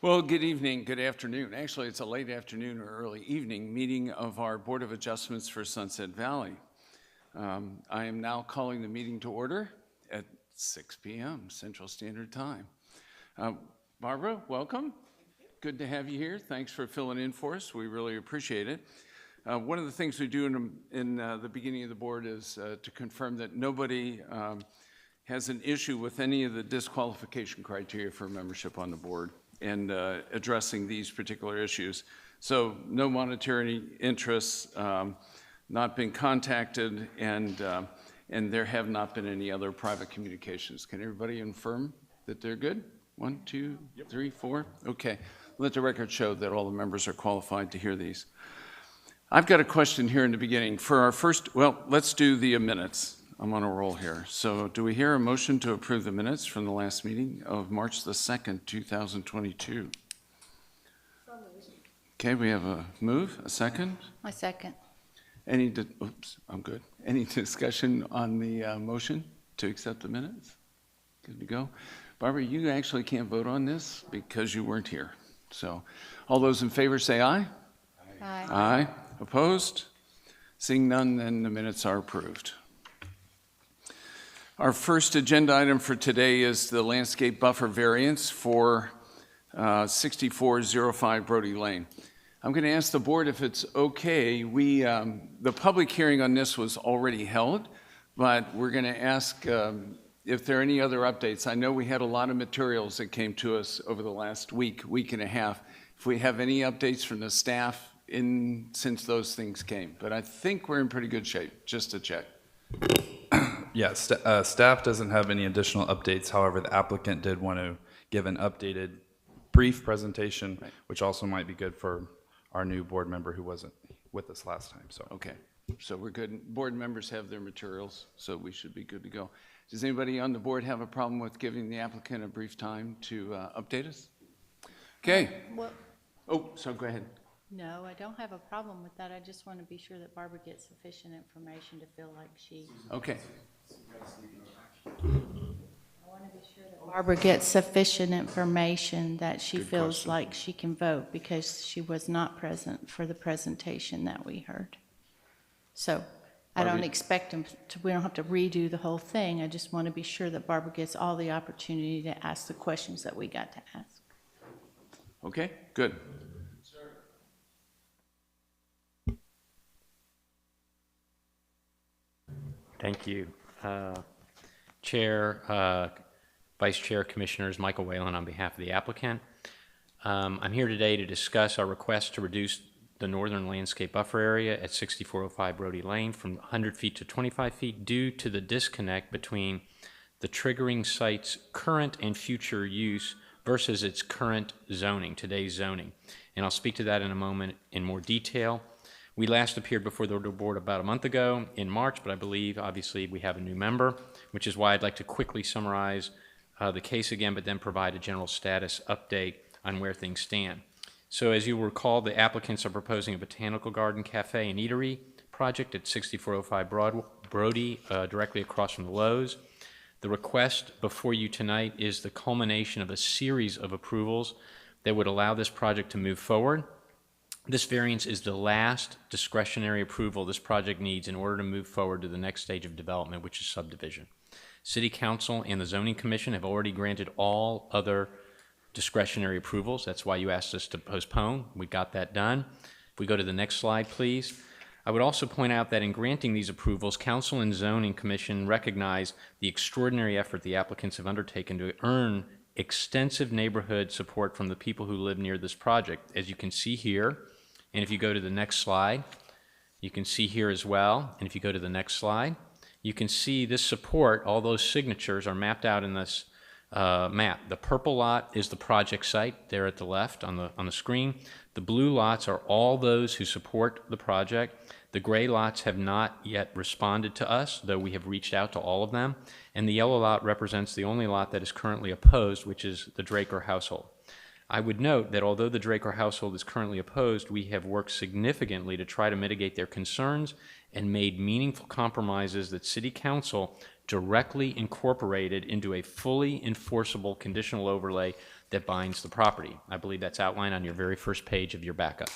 Well, good evening, good afternoon. Actually, it's a late afternoon or early evening meeting of our Board of Adjustments for Sunset Valley. I am now calling the meeting to order at 6 p.m. Central Standard Time. Barbara, welcome. Good to have you here. Thanks for filling in for us. We really appreciate it. One of the things we do in the beginning of the board is to confirm that nobody has an issue with any of the disqualification criteria for membership on the board and addressing these particular issues. So no monetary interests, not been contacted, and there have not been any other private communications. Can everybody affirm that they're good? 1, 2, 3, 4? Okay. Let the record show that all the members are qualified to hear these. I've got a question here in the beginning. For our first, well, let's do the minutes. I'm on a roll here. So do we hear a motion to approve the minutes from the last meeting of March the 2nd, 2022? Okay, we have a move, a second. I second. Oops, I'm good. Any discussion on the motion to accept the minutes? Good to go. Barbara, you actually can't vote on this because you weren't here. So all those in favor say aye. Aye. Aye. Opposed? Seeing none, then the minutes are approved. Our first agenda item for today is the landscape buffer variance for 6405 Brody Lane. I'm going to ask the board if it's okay. The public hearing on this was already held, but we're going to ask if there are any other updates. I know we had a lot of materials that came to us over the last week and a half. If we have any updates from the staff since those things came, but I think we're in pretty good shape, just to check. Yeah, staff doesn't have any additional updates. However, the applicant did want to give an updated brief presentation, right, which also might be good for our new board member who wasn't with us last time. So okay, so we're good. Board members have their materials, so we should be good to go. Does anybody on the board have a problem with giving the applicant a brief time to update us? Okay. So go ahead. No, I don't have a problem with that. I just want to be sure that Barbara gets sufficient information to feel like she... Okay. I want to be sure that Barbara gets sufficient information that she feels like she can vote, because she was not present for the presentation that we heard. So I don't expect them to, we don't have to redo the whole thing. I just want to be sure that Barbara gets all the opportunity to ask the questions that we got to ask. Okay, good. Thank you. Chair, Vice Chair, Commissioners, Michael Whalen on behalf of the applicant. I'm here today to discuss our request to reduce the northern landscape buffer area at 6405 Brody Lane from 100 feet to 25 feet due to the disconnect between the triggering site's current and future use versus its current zoning, today's zoning. And I'll speak to that in a moment in more detail. We last appeared before the board about a month ago in March, but I believe obviously we have a new member, which is why I'd like to quickly summarize the case again, but then provide a general status update on where things stand. So as you recall, the applicants are proposing a botanical garden, cafe, and eatery project at 6405 Brody, directly across from the Lowe's. The request before you tonight is the culmination of a series of approvals that would allow this project to move forward. This variance is the last discretionary approval this project needs in order to move forward to the next stage of development, which is subdivision. City Council and the Zoning Commission have already granted all other discretionary approvals. That's why you asked us to postpone. We got that done. If we go to the next slide, please. I would also point out that in granting these approvals, Council and Zoning Commission recognize the extraordinary effort the applicants have undertaken to earn extensive neighborhood support from the people who live near this project. As you can see here, and if you go to the next slide, you can see here as well, and if you go to the next slide, you can see this support, all those signatures are mapped out in this map. The purple lot is the project site there at the left on the screen. The blue lots are all those who support the project. The gray lots have not yet responded to us, though we have reached out to all of them. And the yellow lot represents the only lot that is currently opposed, which is the Draker household. I would note that although the Draker household is currently opposed, we have worked significantly to try to mitigate their concerns and made meaningful compromises that City Council directly incorporated into a fully enforceable conditional overlay that binds the property. I believe that's outlined on your very first page of your backup.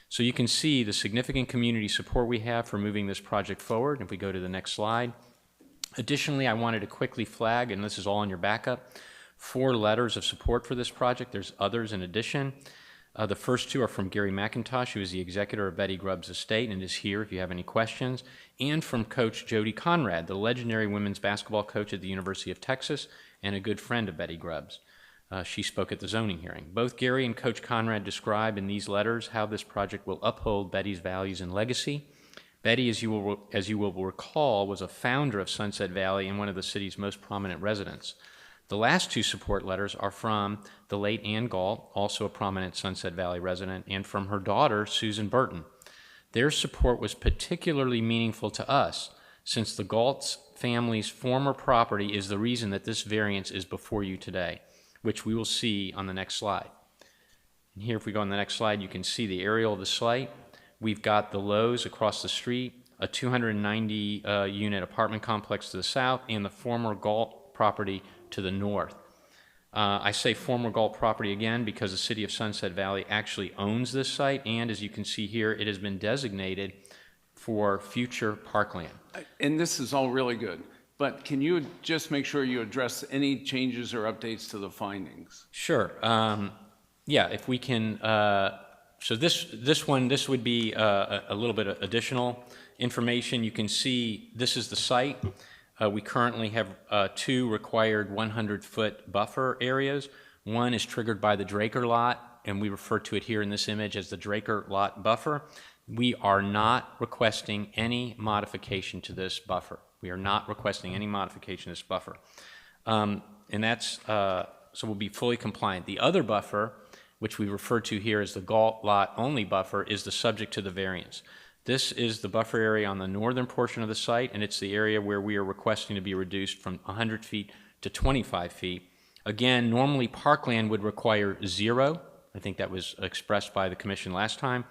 So you can see the significant community support we have for moving this project forward. If we go to the next slide. Additionally, I wanted to quickly flag, and this is all in your backup, 4 letters of support for this project. There's others in addition. The first 2 are from Gary McIntosh, who is the executor of Betty Grubbs' estate and is here if you have any questions, and from Coach Jody Conrad, the legendary women's basketball coach at the University of Texas and a good friend of Betty Grubbs. She spoke at the zoning hearing. Both Gary and Coach Conrad describe in these letters how this project will uphold Betty's values and legacy. Betty, as you will recall, was a founder of Sunset Valley and one of the city's most prominent residents. The last 2 support letters are from the late Ann Galt, also a prominent Sunset Valley resident, and from her daughter, Susan Burton. Their support was particularly meaningful to us, since the Galt's family's former property is the reason that this variance is before you today, which we will see on the next slide. And here, if we go on the next slide, you can see the aerial of the site. We've got the Lowe's across the street, a 290-unit apartment complex to the south, and the former Galt property to the north. I say former Galt property again because the city of Sunset Valley actually owns this site, and as you can see here, it has been designated for future parkland. And this is all really good, but can you just make sure you address any changes or updates to the findings? Sure. Yeah, if we can. So this would be a little bit of additional information. You can see this is the site. We currently have 2 required 100-foot buffer areas. One is triggered by the Draker lot, and we refer to it here in this image as the Draker lot buffer. We are not requesting any modification to this buffer. We are not requesting any modification to this buffer. And that's, so we'll be fully compliant. The other buffer, which we refer to here as the Galt lot only buffer, is the subject to the variance. This is the buffer area on the northern portion of the site, and it's the area where we are requesting to be reduced from 100 feet to 25 feet. Again, normally parkland would require 0. I think that was expressed by the commission last time.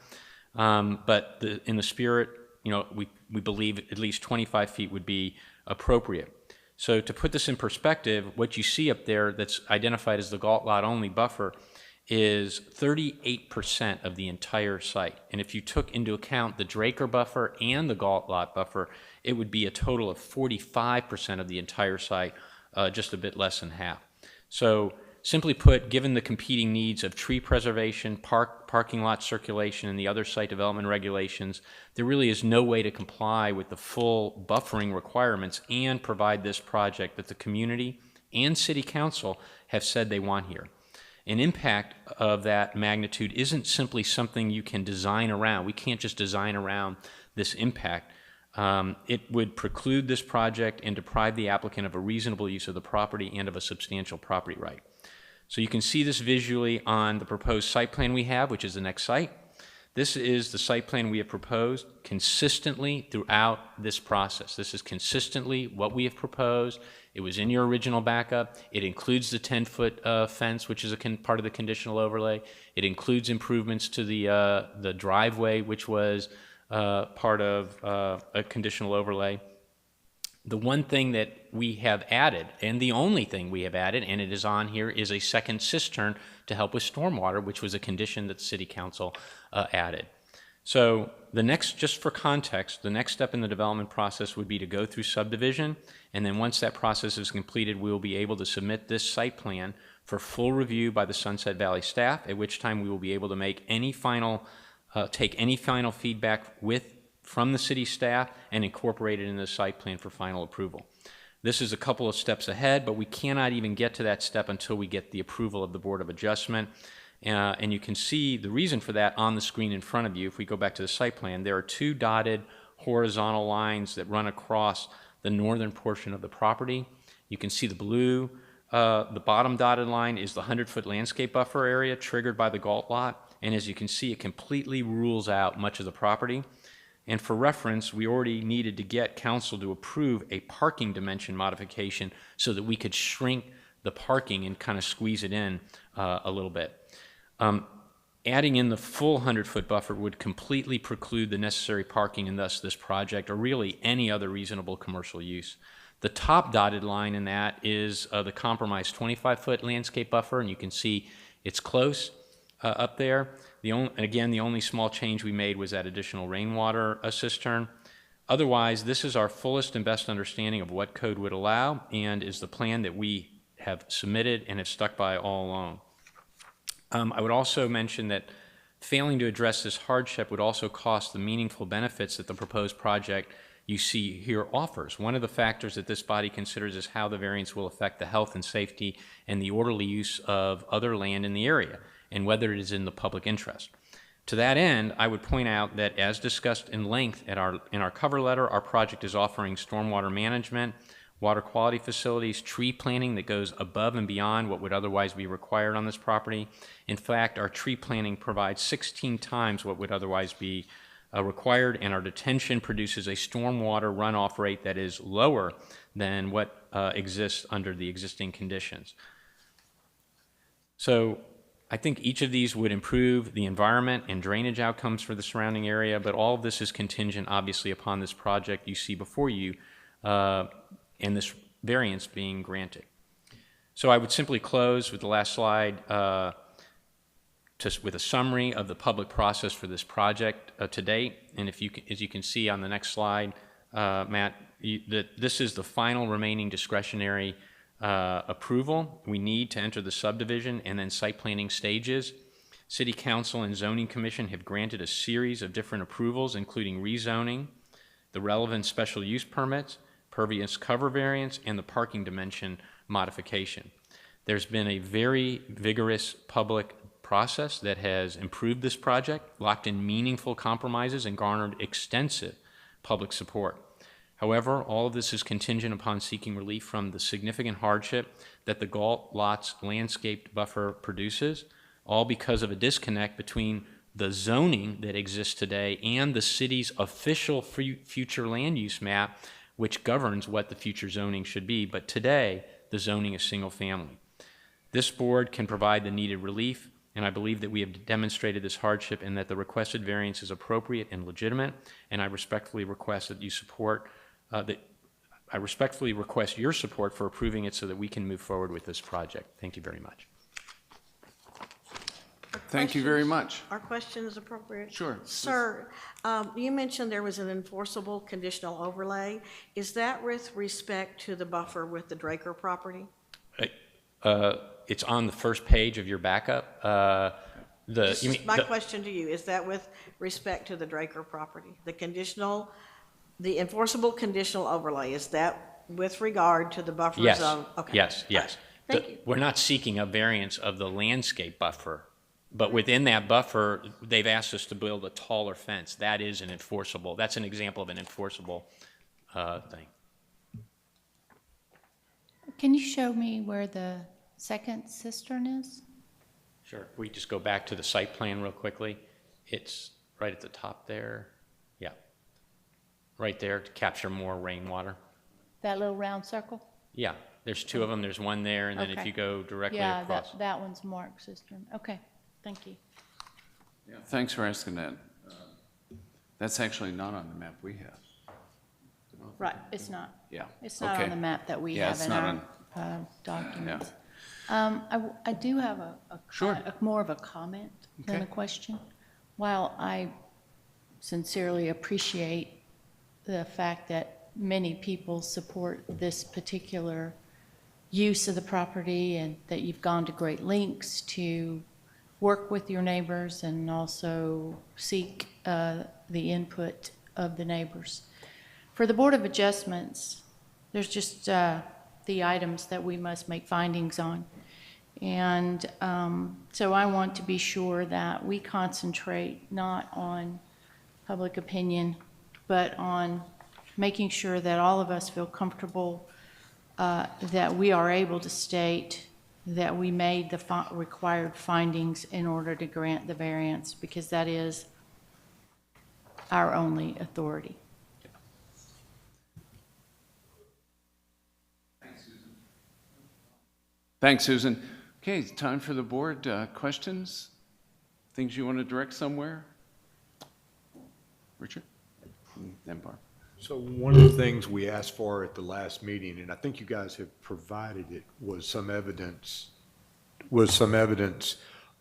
But in the spirit, we believe at least 25 feet would be appropriate. So to put this in perspective, what you see up there that's identified as the Galt lot only buffer is 38% of the entire site. And if you took into account the Draker buffer and the Galt lot buffer, it would be a total of 45% of the entire site, just a bit less than half. So simply put, given the competing needs of tree preservation, parking lot circulation, and the other site development regulations, there really is no way to comply with the full buffering requirements and provide this project that the community and city council have said they want here. An impact of that magnitude isn't simply something you can design around. We can't just design around this impact. It would preclude this project and deprive the applicant of a reasonable use of the property and of a substantial property right. So you can see this visually on the proposed site plan we have, which is the next site. This is the site plan we have proposed consistently throughout this process. This is consistently what we have proposed. It was in your original backup. It includes the 10-foot fence, which is part of the conditional overlay. It includes improvements to the driveway, which was part of a conditional overlay. The one thing that we have added, and the only thing we have added, and it is on here, is a second cistern to help with stormwater, which was a condition that the City Council added. So the next, just for context, the next step in the development process would be to go through subdivision, and then once that process is completed, we will be able to submit this site plan for full review by the Sunset Valley staff, at which time we will be able to make any final, take any final feedback from the city staff and incorporate it in the site plan for final approval. This is a couple of steps ahead, but we cannot even get to that step until we get the approval of the Board of Adjustment. And you can see the reason for that on the screen in front of you. If we go back to the site plan, there are 2 dotted horizontal lines that run across the northern portion of the property. You can see the blue. The bottom dotted line is the 100-foot landscape buffer area triggered by the Galt lot. And as you can see, it completely rules out much of the property. And for reference, we already needed to get council to approve a parking dimension modification so that we could shrink the parking and kind of squeeze it in a little bit. Adding in the full 100-foot buffer would completely preclude the necessary parking and thus this project or really any other reasonable commercial use. The top dotted line in that is the compromised 25-foot landscape buffer, and you can see it's close up there. Again, the only small change we made was that additional rainwater cistern. Otherwise, this is our fullest and best understanding of what code would allow and is the plan that we have submitted and have stuck by all along. I would also mention that failing to address this hardship would also cost the meaningful benefits that the proposed project you see here offers. One of the factors that this body considers is how the variance will affect the health and safety and the orderly use of other land in the area and whether it is in the public interest. To that end, I would point out that as discussed in length in our cover letter, our project is offering stormwater management, water quality facilities, tree planting that goes above and beyond what would otherwise be required on this property. In fact, our tree planting provides 16 times what would otherwise be required, and our detention produces a stormwater runoff rate that is lower than what exists under the existing conditions. So I think each of these would improve the environment and drainage outcomes for the surrounding area, but all of this is contingent, obviously, upon this project you see before you and this variance being granted. So I would simply close with the last slide with a summary of the public process for this project to date. And if you can, as you can see on the next slide, Matt, this is the final remaining discretionary approval we need to enter the subdivision and then site planning stages. City Council and Zoning Commission have granted a series of different approvals, including rezoning, the relevant special use permits, pervious cover variance, and the parking dimension modification. There's been a very vigorous public process that has improved this project, locked in meaningful compromises, and garnered extensive public support. However, all of this is contingent upon seeking relief from the significant hardship that the Galt Lots landscaped buffer produces, all because of a disconnect between the zoning that exists today and the city's official future land use map, which governs what the future zoning should be. But today, the zoning is single family. This board can provide the needed relief, and I believe that we have demonstrated this hardship and that the requested variance is appropriate and legitimate, and I respectfully request that you support I respectfully request your support for approving it so that we can move forward with this project. Thank you very much. Thank you very much. Our question is appropriate? Sure. Sir, you mentioned there was an enforceable conditional overlay. Is that with respect to the buffer with the Draker property? It's on the first page of your backup. My question to you, is that with respect to the Draker property? The enforceable conditional overlay, is that with regard to the buffer Yes. zone? Okay. Yes, yes. Thank you. We're not seeking a variance of the landscape buffer, but within that buffer, they've asked us to build a taller fence. That is an enforceable, that's an example of an enforceable thing. Can you show me where the second cistern is? Sure. We just go back to the site plan real quickly. It's right at the top there. Yeah. Right there to capture more rainwater. That little round circle? Yeah. There's two of them. There's one there, and then if Okay. you go directly Yeah, across. that one's marked cistern. Okay, thank you. Yeah, thanks for asking that. That's actually not on the map we have. Right, it's not. Yeah. It's not okay. on the map that we Yeah, have it's in not our documents. Yeah. I do have Sure. more of a comment than Okay. a question. While I sincerely appreciate the fact that many people support this particular use of the property and that you've gone to great lengths to work with your neighbors and also seek the input of the neighbors. For the Board of Adjustments, there's just the items that we must make findings on. And so I want to be sure that we concentrate not on public opinion, but on making sure that all of us feel comfortable that we are able to state that we made the required findings in order to grant the variance, because that is our only authority. Thanks, Susan. Okay, it's time for the board questions. Things you want to direct somewhere? Richard? Then Barb. So one of the things we asked for at the last meeting, and I think you guys have provided it, was some evidence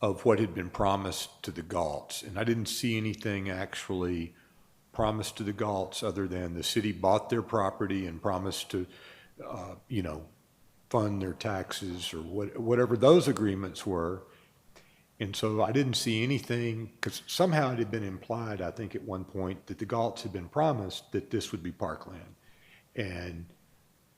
of what had been promised to the Galts. And I didn't see anything actually promised to the Galts other than the city bought their property and promised to, fund their taxes or whatever those agreements were. And so I didn't see anything, because somehow it had been implied, I think at one point, that the Galts had been promised that this would be parkland. And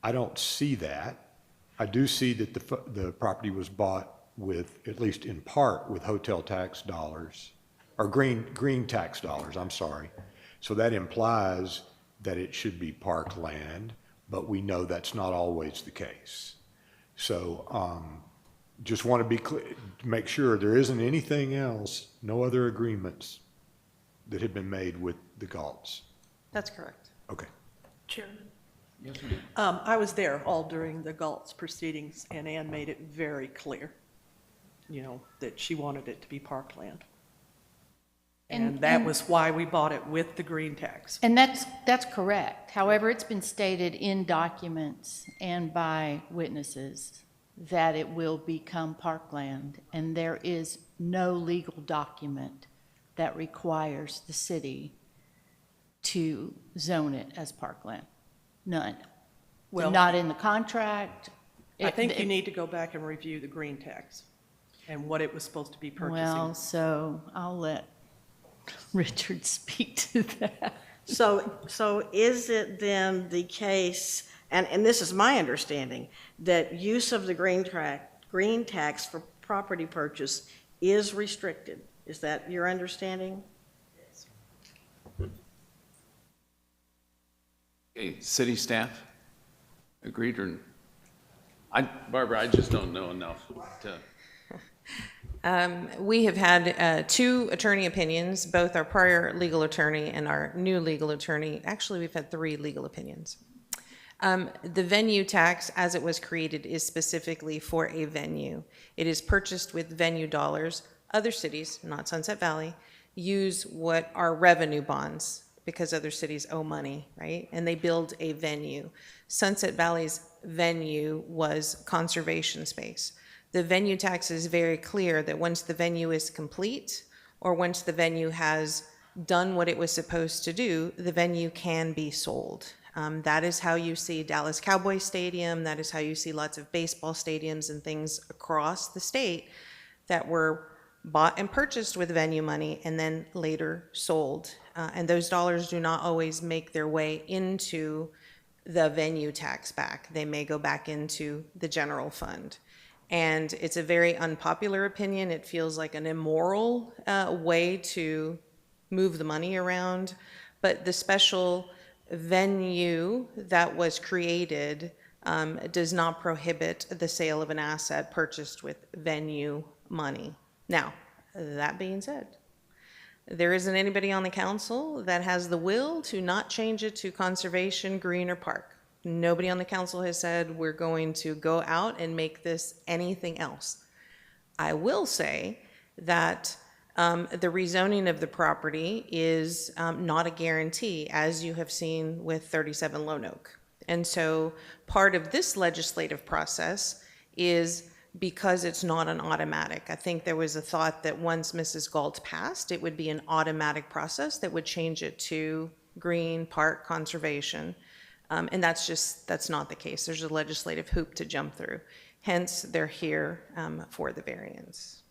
I don't see that. I do see that the property was bought with, at least in part, with hotel tax dollars, or green tax dollars, I'm sorry. So that implies that it should be parkland, but we know that's not always the case. So just want to be clear, make sure there isn't anything else, no other agreements that have been made with the Galts. That's correct. Okay. Chairman? I was there all during the Galt's proceedings, and Ann made it very clear, that she wanted it to be parkland. And that was why we bought it with the green tax. And that's correct. However, it's been stated in documents and by witnesses that it will become parkland, and there is no legal document that requires the city to zone it as parkland. None. Well, Not in the contract. I think you need to go back and review the green tax and what it was supposed to be purchasing. Well, so I'll let Richard speak to that. So is it then the case, and this is my understanding, that use of the green tax for property purchase is restricted? Is that your understanding? Okay, city staff, agreed or? Barbara, I just don't know enough to. We have had 2 attorney opinions, both our prior legal attorney and our new legal attorney. Actually, we've had 3 legal opinions. The venue tax, as it was created, is specifically for a venue. It is purchased with venue dollars. Other cities, not Sunset Valley, use what are revenue bonds because other cities owe money, right? And they build a venue. Sunset Valley's venue was conservation space. The venue tax is very clear that once the venue is complete, or once the venue has done what it was supposed to do, the venue can be sold. That is how you see Dallas Cowboy Stadium. That is how you see lots of baseball stadiums and things across the state that were bought and purchased with venue money and then later sold. And those dollars do not always make their way into the venue tax back. They may go back into the general fund. And it's a very unpopular opinion. It feels like an immoral way to move the money around. But the special venue that was created does not prohibit the sale of an asset purchased with venue money. Now, that being said, there isn't anybody on the council that has the will to not change it to conservation, green, or park. Nobody on the council has said we're going to go out and make this anything else. I will say that the rezoning of the property is not a guarantee, as you have seen with 37 Lone Oak. And so part of this legislative process is because it's not an automatic. I think there was a thought that once Mrs. Galt passed, it would be an automatic process that would change it to green, park, conservation. And that's not the case. There's a legislative hoop to jump through. Hence, they're here for the variance.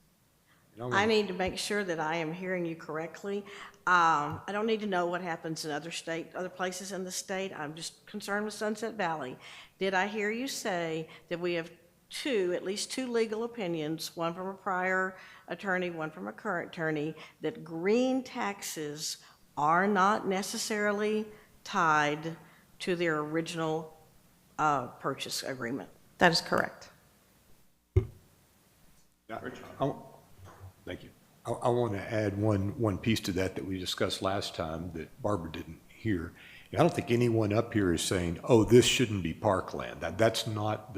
I need to make sure that I am hearing you correctly. I don't need to know what happens in other places in the state. I'm just concerned with Sunset Valley. Did I hear you say that we have at least two legal opinions, one from a prior attorney, one from a current attorney, that green taxes are not necessarily tied to their original purchase agreement? That is correct. Thank you. I want to add one piece to that we discussed last time that Barbara didn't hear. I don't think anyone up here is saying, oh, this shouldn't be parkland. That's not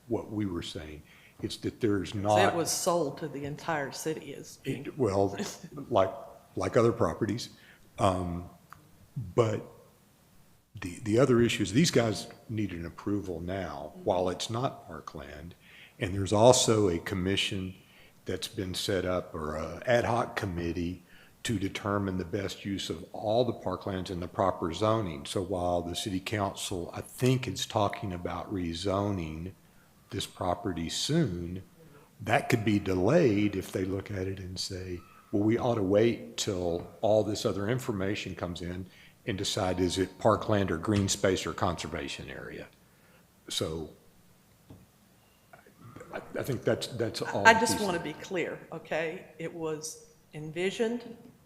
what we were saying. It's that there's not. It was sold to the entire city as being. Well, like other properties. But The other issue is these guys need an approval now while it's not parkland. And there's also a commission that's been set up, or a ad hoc committee, to determine the best use of all the parklands in the proper zoning. So while the city council, I think, is talking about rezoning this property soon, that could be delayed if they look at it and say, well, we ought to wait till all this other information comes in and decide, is it parkland or green space or conservation area? So I think that's all. I just want to be clear, okay? It was envisioned,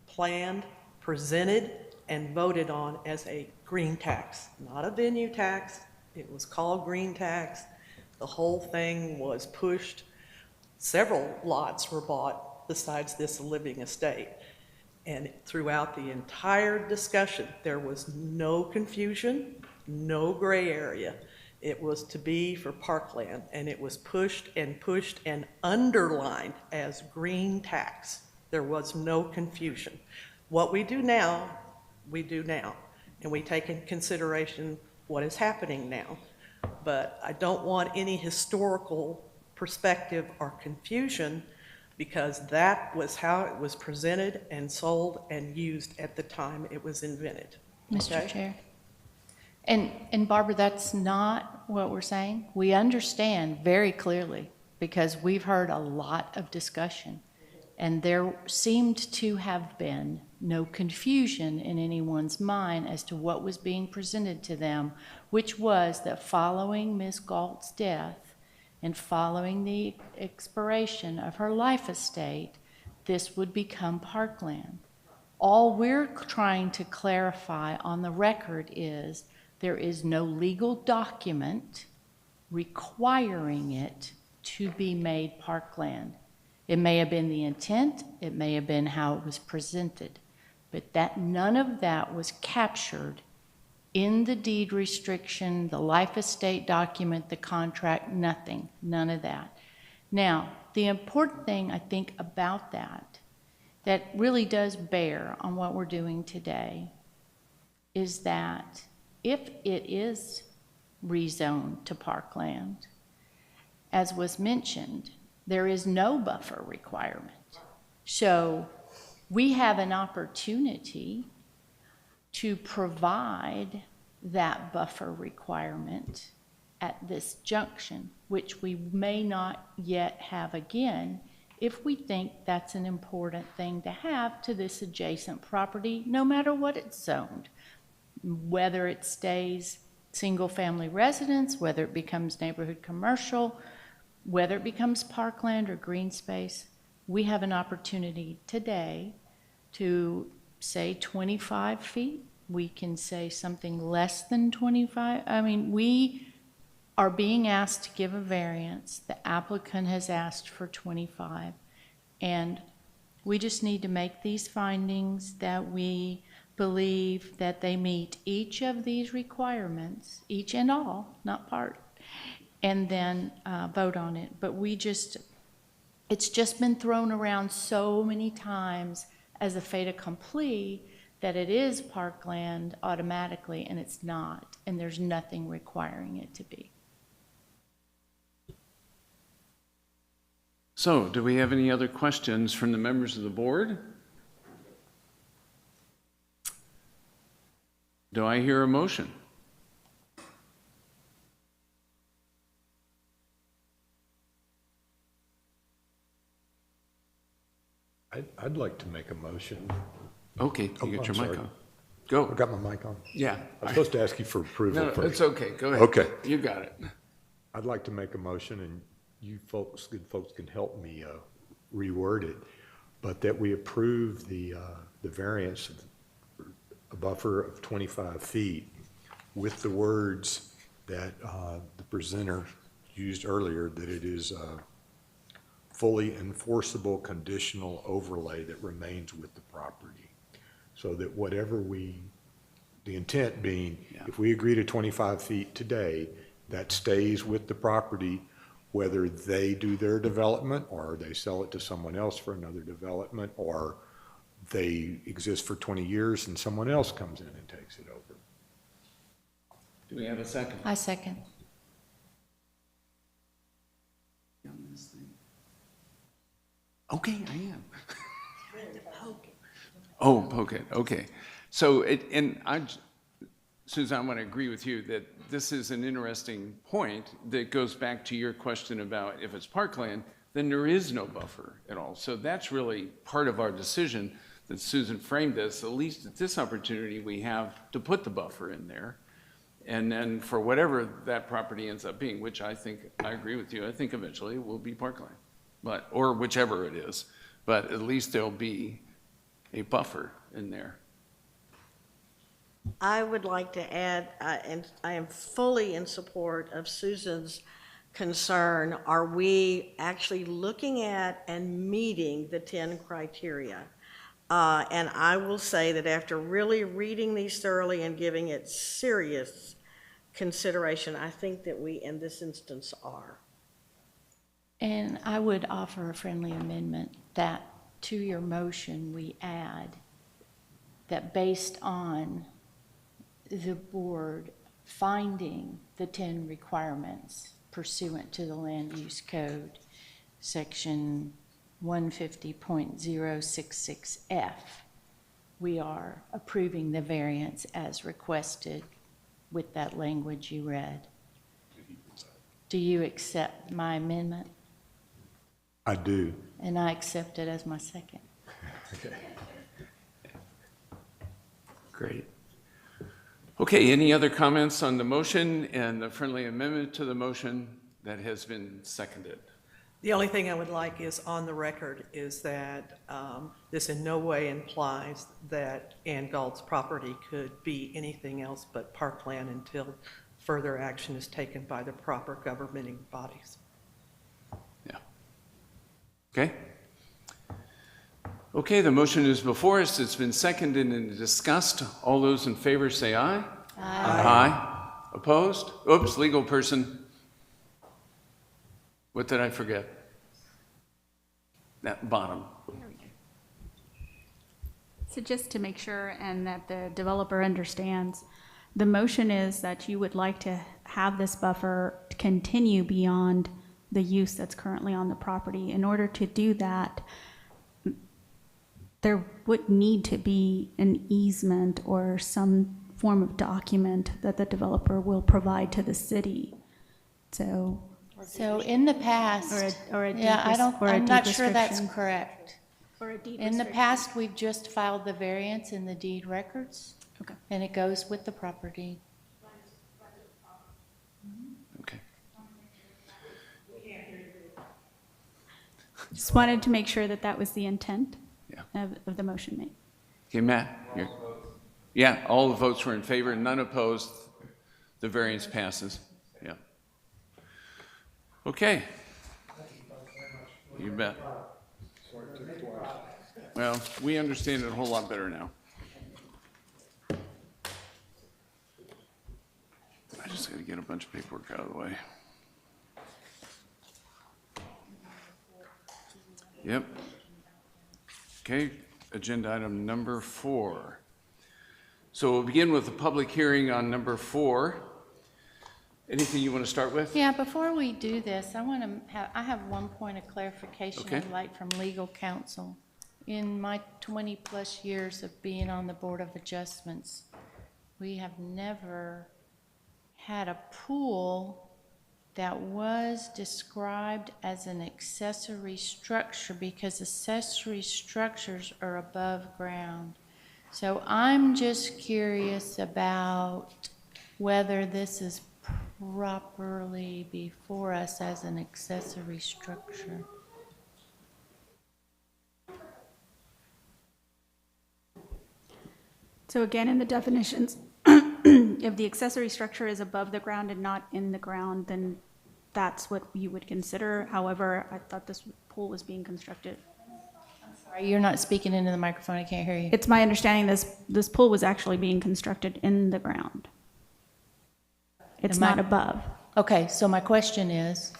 planned, presented, and voted on as a green tax, not a venue tax. It was called green tax. The whole thing was pushed. Several lots were bought besides this living estate. And throughout the entire discussion, there was no confusion, no gray area. It was to be for parkland, and it was pushed and underlined as green tax. There was no confusion. What we do now, we do now, and we take in consideration what is happening now. But I don't want any historical perspective or confusion, because that was how it was presented and sold and used at the time it was invented. Mr. Okay? Chair. And Barbara, that's not what we're saying. We understand very clearly, because we've heard a lot of discussion, and there seemed to have been no confusion in anyone's mind as to what was being presented to them, which was that following Ms. Galt's death and following the expiration of her life estate, this would become parkland. All we're trying to clarify on the record is there is no legal document requiring it to be made parkland. It may have been the intent, it may have been how it was presented, but that none of that was captured in the deed restriction, the life estate document, the contract, nothing, none of that. Now, the important thing I think about that really does bear on what we're doing today is that if it is rezoned to parkland, as was mentioned, there is no buffer requirement. So we have an opportunity to provide that buffer requirement at this junction, which we may not yet have again if we think that's an important thing to have to this adjacent property, no matter what it's zoned. Whether it stays single-family residence, whether it becomes neighborhood commercial, whether it becomes parkland or green space, we have an opportunity today to say 25 feet. We can say something less than 25. I mean, we are being asked to give a variance. The applicant has asked for 25. And we just need to make these findings that we believe that they meet each of these requirements, each and all, not part, and then vote on it. But it's just been thrown around so many times as a fait accompli that it is parkland automatically, and it's not, and there's nothing requiring it to be. So, do we have any other questions from the members of the board? Do I hear a motion? I'd like to make a motion. Okay, Oh, you got your I'm mic sorry. on. I Go. got my mic on. Yeah. I'm supposed to ask you for approval No, first. it's okay. Go ahead. Okay. You got it. I'd like to make a motion, and you folks, good folks, can help me reword it, but that we approve the variance of a buffer of 25 feet with the words that the presenter used earlier, that it is a fully enforceable conditional overlay that remains with the property. So that whatever the intent being, if we agree to 25 feet today, that stays with the property, whether they do their development or they sell it to someone else for another development, or they exist for 20 years and someone else comes in and takes it over. Do we have a second? I second. Okay, I am. Oh, poke it, okay. So Susan, I want to agree with you that this is an interesting point that goes back to your question about if it's parkland, then there is no buffer at all. So that's really part of our decision that Susan framed us, at least at this opportunity, we have to put the buffer in there. And then for whatever that property ends up being, which I think, I agree with you, I think eventually it will be parkland, or whichever it is, but at least there'll be a buffer in there. I would like to add, and I am fully in support of Susan's concern, are we actually looking at and meeting the 10 criteria? And I will say that after really reading these thoroughly and giving it serious consideration, I think that we, in this instance, are. And I would offer a friendly amendment that to your motion, we add that based on the board finding the 10 requirements pursuant to the Land Use Code, Section 150.066F, we are approving the variance as requested with that language you read. Do you accept my amendment? I do. And I accept it as my second. Okay. Great. Okay, any other comments on the motion and the friendly amendment to the motion that has been seconded? The only thing I would like is on the record is that this in no way implies that Ann Galt's property could be anything else but parkland until further action is taken by the proper governing bodies. Yeah. Okay. Okay, the motion is before us. It's been seconded and discussed. All those in favor say aye. Aye. Aye. Opposed? Oops, legal person. What did I forget? That bottom. So just to make sure and that the developer understands, the motion is that you would like to have this buffer continue beyond the use that's currently on the property. In order to do that, there would need to be an easement or some form of document that the developer will provide to the city. So in the past, or a deed yeah, I'm not sure that's restriction. correct. Or a deed In the restriction. past, we've just filed the variance in the deed records, Okay. and it goes with the property. Okay. Just wanted to make sure that that was the intent Yeah. of the motion made. Okay, Matt? Yeah, all the votes were in favor, none opposed. The variance passes. Yeah. Okay. You bet. Well, we understand it a whole lot better now. I just got to get a bunch of paperwork out of the way. Yep. Okay, agenda item number 4. So we'll begin with the public hearing on number 4. Anything you want to start with? Yeah, before we do this, I have one point of clarification Okay. I'd like from legal counsel. In my 20-plus years of being on the Board of Adjustments, we have never had a pool that was described as an accessory structure because accessory structures are above ground. So I'm just curious about whether this is properly before us as an accessory structure. So again, in the definitions, if the accessory structure is above the ground and not in the ground, then that's what you would consider. However, I thought this pool was being constructed. Sorry, you're not speaking into the microphone. I can't hear you. It's my understanding this pool was actually being constructed in the ground. It's Am I- not above. Okay, so my question is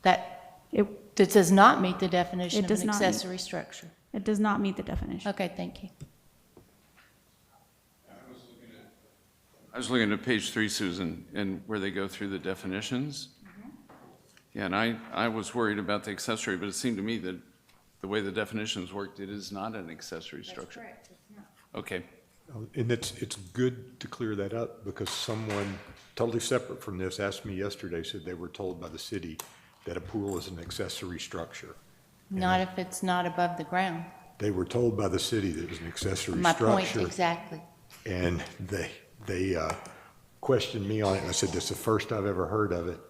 that It, it does not meet the definition It of does an not meet- accessory structure. it does not meet the definition. Okay, thank you. I was looking at page 3, Susan, and where they go through the definitions. Yeah, and I was worried about the accessory, but it seemed to me that the way the definitions worked, it is not an accessory structure. Correct, it's not. Okay, And it's good to clear that up because someone totally separate from this asked me yesterday, said they were told by the city that a pool is an accessory structure. Not if it's not above the ground. They were told by the city that it was an accessory My point, structure. exactly. And they questioned me on it, and I said, this is the first I've ever heard of it.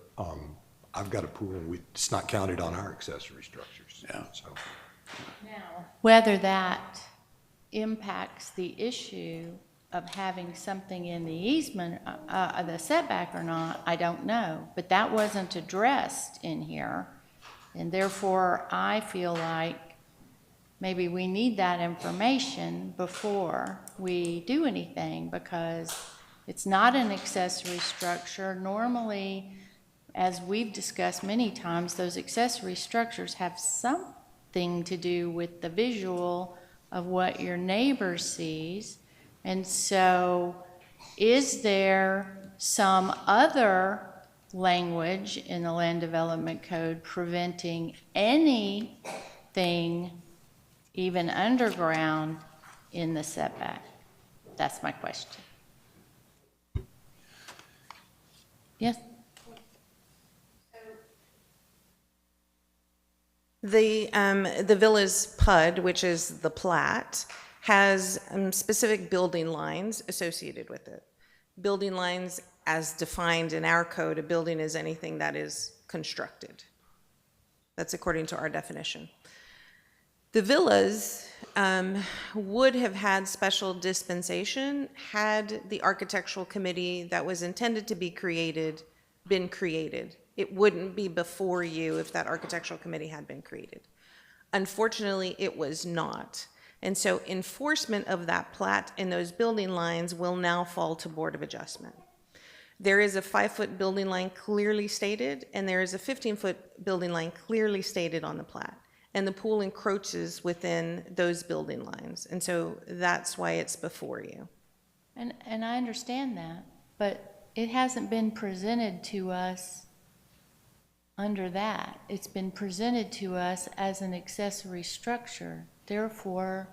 I've got a pool, and it's not counted on our accessory structures. Yeah. So, Now, whether that impacts the issue of having something in the easement, the setback or not, I don't know. But that wasn't addressed in here. And therefore, I feel like maybe we need that information before we do anything, because it's not an accessory structure. Normally, as we've discussed many times, those accessory structures have something to do with the visual of what your neighbor sees. And so, is there some other language in the Land Development Code preventing anything even underground in the setback? That's my question. Yes? The villa's PUD, which is the plat, has specific building lines associated with it. Building lines, as defined in our code, a building is anything that is constructed. That's according to our definition. The villas would have had special dispensation had the architectural committee that was intended to be created been created. It wouldn't be before you if that architectural committee had been created. Unfortunately, it was not. And so enforcement of that plat and those building lines will now fall to Board of Adjustment. There is a 5-foot building line clearly stated, and there is a 15-foot building line clearly stated on the plat. And the pool encroaches within those building lines. And so that's why it's before you. And I understand that, but it hasn't been presented to us under that. It's been presented to us as an accessory structure. Therefore,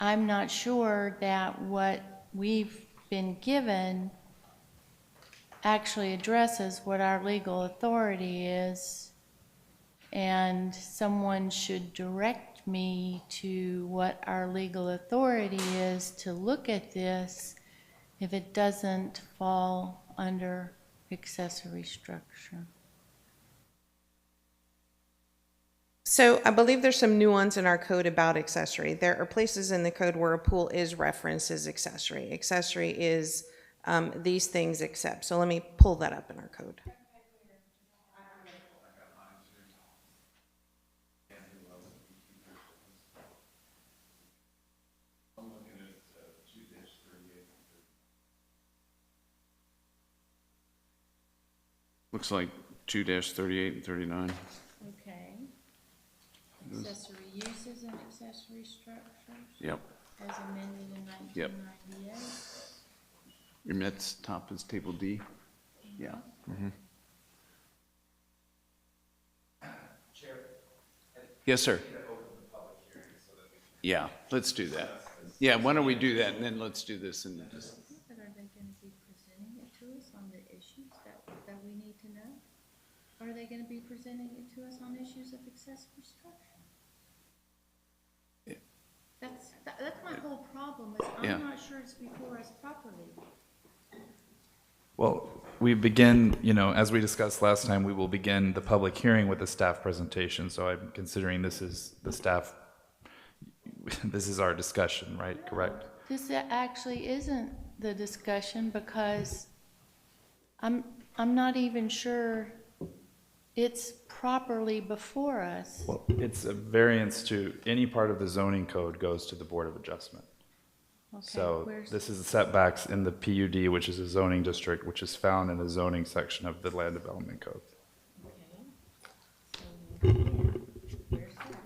I'm not sure that what we've been given actually addresses what our legal authority is, and someone should direct me to what our legal authority is to look at this if it doesn't fall under accessory structure. So I believe there's some nuance in our code about accessory. There are places in the code where a pool is referenced as accessory. Accessory is these things except. So let me pull that up in our code. looks like 2-38 and 39. Okay. Accessory uses and accessory structures Yep. as amended in Yep. 1998. Your Met's top is table D? Yeah. Yes, sir. Yeah, let's do that. Yeah, why don't we do that, and then let's do this and just, But are they going to be presenting it to us on the issues that we need to know? Are they going to be presenting it to us on issues of accessory structure? Yeah. That's my whole problem, is Yeah. I'm not sure it's before us properly. Well, we begin, as we discussed last time, we will begin the public hearing with a staff presentation. So I'm considering this is the staff, this is our discussion, right? Correct? This actually isn't the discussion, because I'm not even sure it's properly before us. Well, it's a variance to any part of the zoning code goes to the Board of Adjustment. Okay, So where's- this is the setbacks in the PUD, which is a zoning district, which is found in the zoning section of the Land Development Code. Where's that?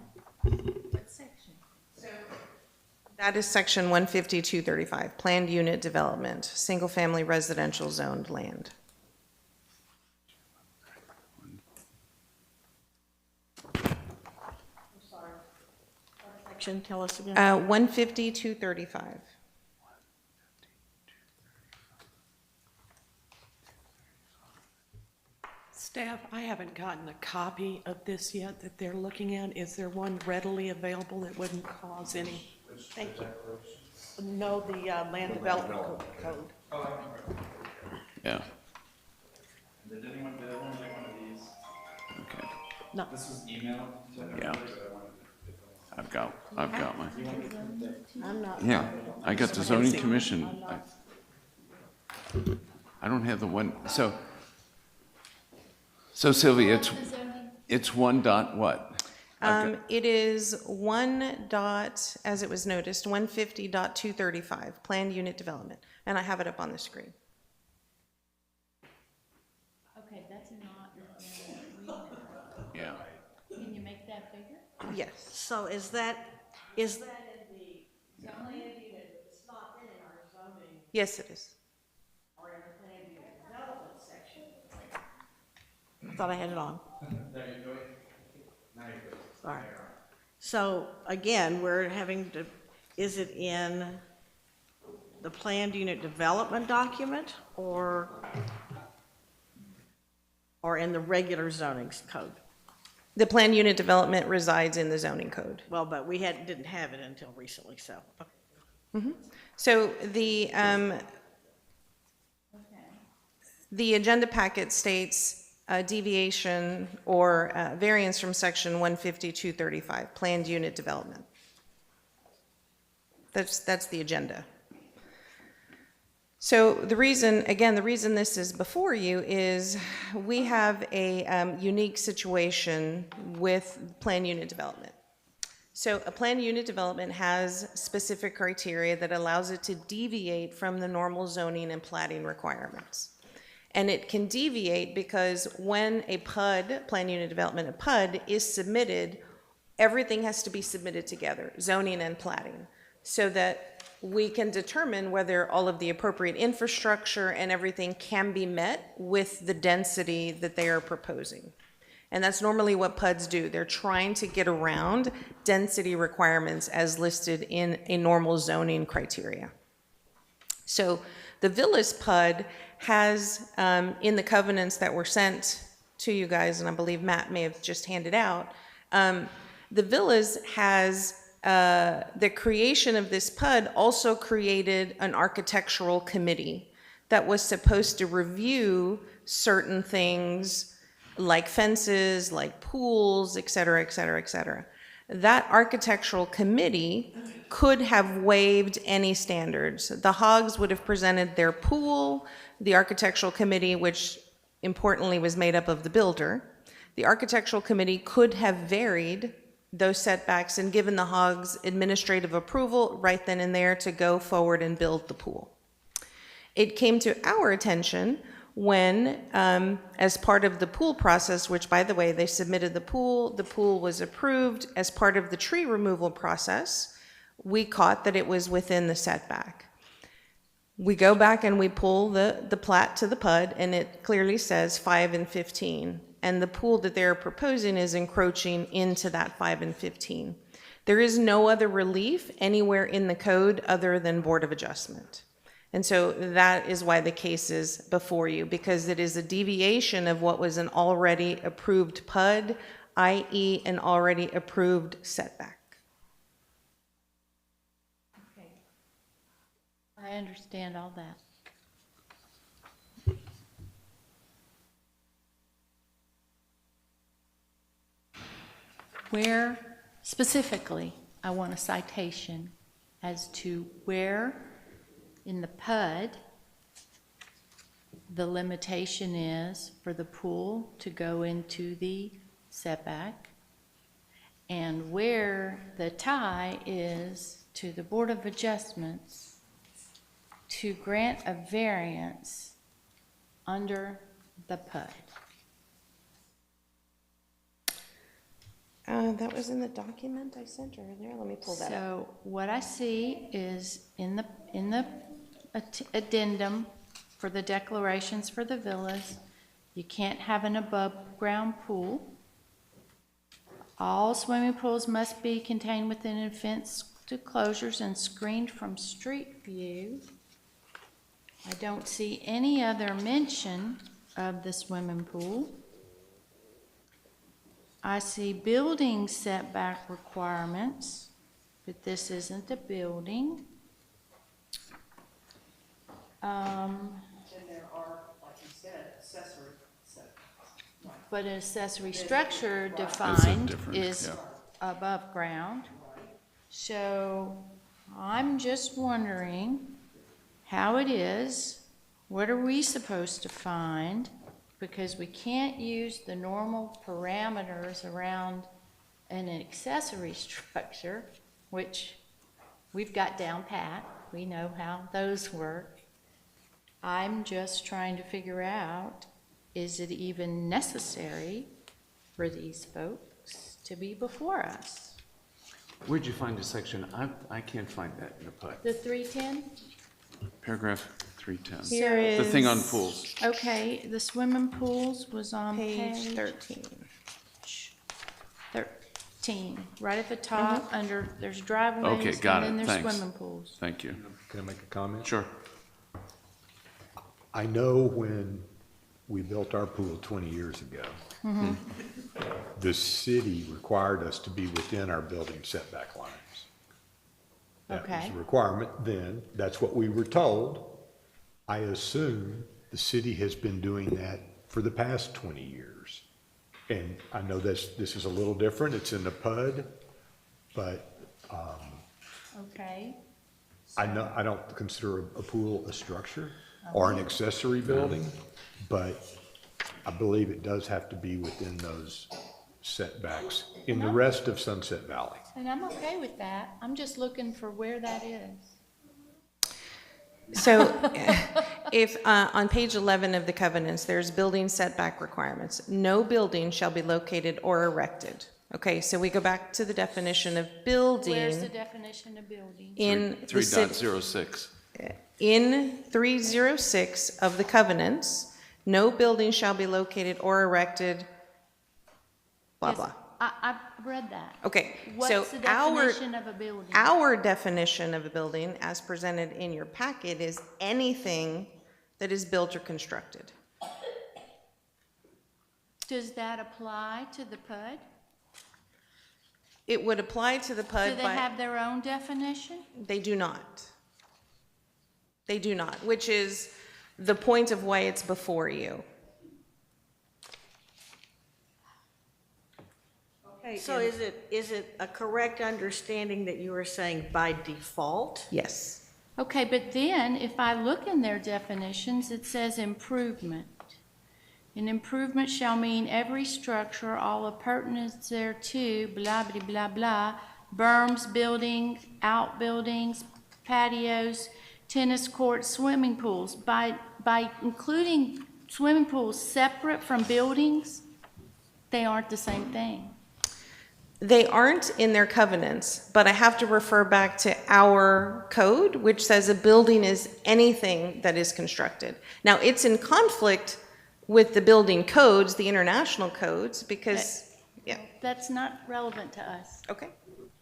What section? That is section 15235, planned unit development, single-family residential zoned land. Section, tell us again. 15235. Staff, I haven't gotten a copy of this yet that they're looking at. Is there one readily available that wouldn't cause any? Thank you. No, the land development code. Yeah, Did anyone get one of these? okay, No. This was emailed to yeah. I've got mine. I'm not. Yeah, I got the zoning commission. I don't have the one, so Sylvia, it's one dot what? It is 1 dot, as it was noticed, 150.235, planned unit development, and I have it up on the screen. Okay, that's not. Yeah. Can you make that bigger? Yes. So is that in the plan unit, it's not in our zoning Yes, it is. or in the plan unit development section? I thought I had it on. Sorry. So again, we're having to, is it in the planned unit development document or in the regular zoning code? The planned unit development resides in the zoning code. Well, but we didn't have it until recently, so. So the agenda packet states deviation or variance from section 15235, planned unit development. That's the agenda. So the reason this is before you is we have a unique situation with planned unit development. So a planned unit development has specific criteria that allows it to deviate from the normal zoning and plating requirements. And it can deviate because when a PUD, planned unit development, a PUD is submitted, everything has to be submitted together, zoning and plating, so that we can determine whether all of the appropriate infrastructure and everything can be met with the density that they are proposing. And that's normally what PUDs do. They're trying to get around density requirements as listed in a normal zoning criteria. So the Villas PUD has, in the covenants that were sent to you guys, and I believe Matt may have just handed out, the Villas has, the creation of this PUD also created an architectural committee that was supposed to review certain things like fences, like pools, et cetera, et cetera, et cetera. That architectural committee could have waived any standards. The Hogs would have presented their pool, the architectural committee, which importantly was made up of the builder, the architectural committee could have varied those setbacks and given the Hogs administrative approval right then and there to go forward and build the pool. It came to our attention when, as part of the pool process, which by the way, they submitted the pool was approved. As part of the tree removal process, we caught that it was within the setback. We go back and we pull the plat to the PUD and it clearly says 5 and 15. And the pool that they're proposing is encroaching into that 5 and 15. There is no other relief anywhere in the code other than Board of Adjustment. And so that is why the case is before you, because it is a deviation of what was an already approved PUD, i.e. an already approved setback. Okay. I understand all that. Where specifically, I want a citation as to where in the PUD the limitation is for the pool to go into the setback and where the tie is to the Board of Adjustments to grant a variance under the PUD. That was in the document I sent her there. Let me pull that up. So what I see is in the addendum for the declarations for the villas, you can't have an above-ground pool. All swimming pools must be contained within fenced enclosures and screened from street view. I don't see any other mention of the swimming pool. I see building setback requirements, but this isn't a building. And there are, like you said, accessory setbacks. But an accessory structure That's a defined different, is yeah. above ground. So I'm just wondering how it is, what are we supposed to find? Because we can't use the normal parameters around an accessory structure, which we've got down pat. We know how those work. I'm just trying to figure out, is it even necessary for these folks to be before us? Where'd you find a section? I can't find that in the PUD. The 310? Paragraph 310. Here The thing on is pools. Okay, the swimming pools was on Page page 13. 13, right at the top, under, there's driveways. Okay, got it. And then there's Thanks. swimming pools. Thank you. Can I make a comment? Sure. I know when we built our pool 20 years ago, the city required us to be within our building setback lines. That was Okay. a requirement then. That's what we were told. I assume the city has been doing that for the past 20 years. And I know this is a little different. It's in the PUD, but Okay, I know, I don't consider a pool a structure or an accessory building, but I believe it does have to be within those setbacks in the rest of Sunset Valley. and I'm okay with that. I'm just looking for where that is. So if, on page 11 of the covenants, there's building setback requirements. No building shall be located or erected. Okay, so we go back to the definition of building. Where's the definition of building? In the city. 3.06. In 306 of the covenants, no building shall be located or erected, blah, Yes, blah. I've read that. Okay, so What's the our, definition of a building? our definition of a building, as presented in your packet, is anything that is built or constructed. Does that apply to the PUD? It would apply to the Do PUD they by, have their own definition? they do not. They do not, which is the point of why it's before you. So is it a correct understanding that you were saying by default? Yes. Okay, but then if I look in their definitions, it says improvement. An improvement shall mean every structure, all appurtenance thereto, blah, blah, blah, blah, berms, buildings, outbuildings, patios, tennis courts, swimming pools. By including swimming pools separate from buildings, they aren't the same thing. They aren't in their covenants, but I have to refer back to our code, which says a building is anything that is constructed. Now, it's in conflict with the building codes, the international codes, because, yeah, That's not relevant to us. okay.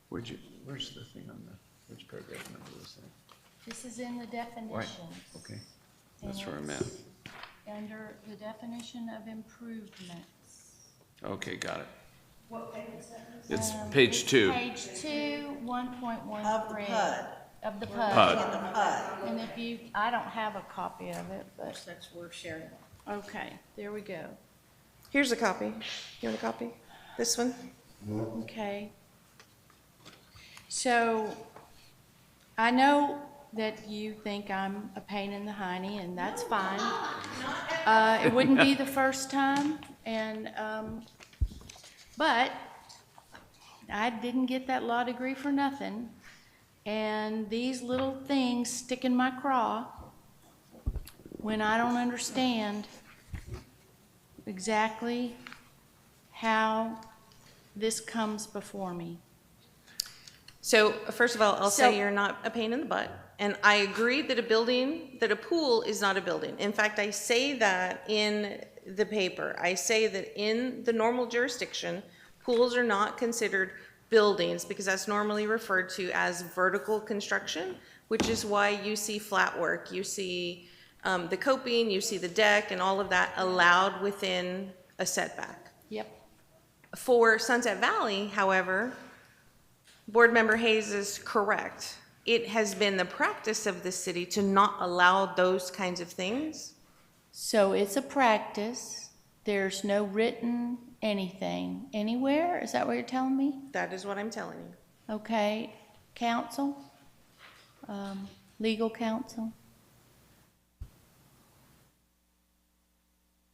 Where's the thing on the, which paragraph number was that? This is in the definitions. Okay, that's where I'm at. Under the definition of improvements. Okay, got it. What page is that? It's page 2. Page 2, 1.13. Of the PUD. Of the PUD. PUD. And if you, I don't have a copy of it, but, That's worth sharing. okay, there we go. Here's a copy. You want a copy? This one? Okay. So, I know that you think I'm a pain in the hiney, and that's fine. It wouldn't be the first time, and, but I didn't get that law degree for nothing. And these little things stick in my craw when I don't understand exactly how this comes before me? So first of all, I'll So- say you're not a pain in the butt. And I agree that a pool is not a building. In fact, I say that in the paper. I say that in the normal jurisdiction, pools are not considered buildings because that's normally referred to as vertical construction, which is why you see flat work, you see the coping, you see the deck and all of that allowed within a setback. Yep. For Sunset Valley, however, Board Member Hayes is correct. It has been the practice of the city to not allow those kinds of things. So it's a practice. There's no written anything anywhere? Is that what you're telling me? That is what I'm telling you. Okay. Counsel? Legal counsel?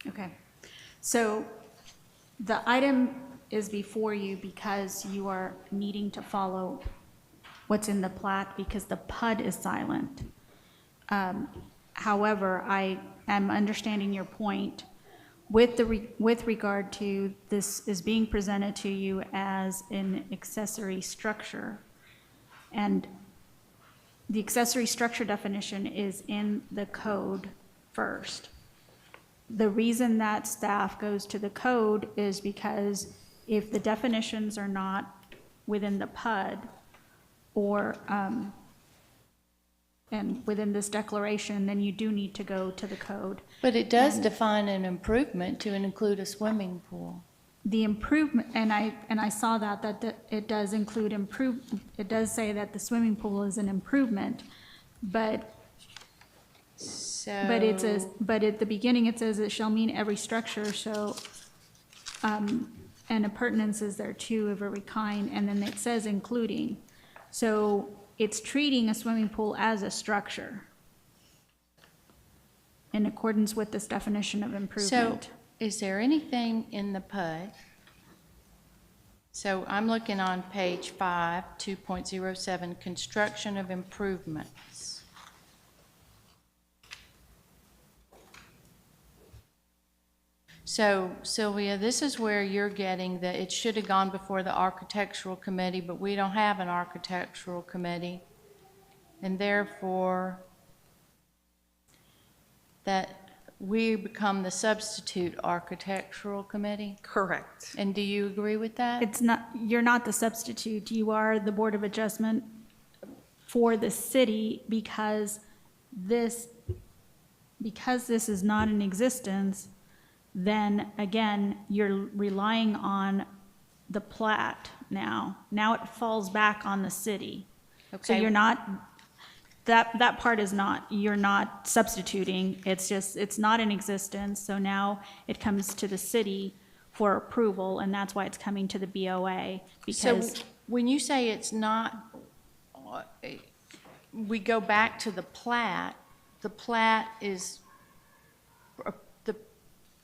Okay. So the item is before you because you are needing to follow what's in the plat because the PUD is silent. However, I am understanding your point with regard to this is being presented to you as an accessory structure. And the accessory structure definition is in the code first. The reason that staff goes to the code is because if the definitions are not within the PUD or, and within this declaration, then you do need to go to the code. But it does define an improvement to include a swimming pool. The improvement, and I saw that it does include it does say that the swimming pool is an improvement, but So. it says, but at the beginning, it says it shall mean every structure, so, and appurtenance is there too of every kind, and then it says including. So it's treating a swimming pool as a structure in accordance with this definition of So, improvement. is there anything in the PUD? So I'm looking on page 5, 2.07, construction of improvements. So Sylvia, this is where you're getting that it should have gone before the architectural committee, but we don't have an architectural committee. And therefore, that we become the substitute architectural committee? Correct. And do you agree with that? It's not, you're not the substitute, you are the Board of Adjustment for the city because this is not in existence, then again, you're relying on the plat now. Now it falls back on the city. So Okay. you're not, that part is not, you're not substituting, it's just, it's not in existence, so now it comes to the city for approval, and that's why it's coming to the BOA, So because when you say it's not, we go back to the plat is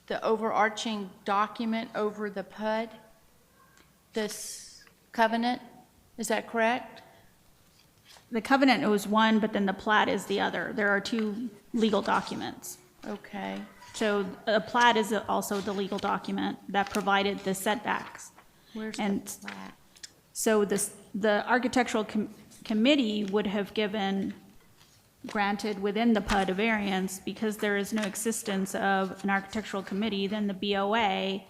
the overarching document over the PUD, this covenant, is that correct? the covenant was one, but then the plat is the other. There are two legal documents. Okay, So a plat is also the legal document that provided the setbacks. where's the And plat? so the architectural committee would have granted within the PUD a variance because there is no existence of an architectural committee, then the BOA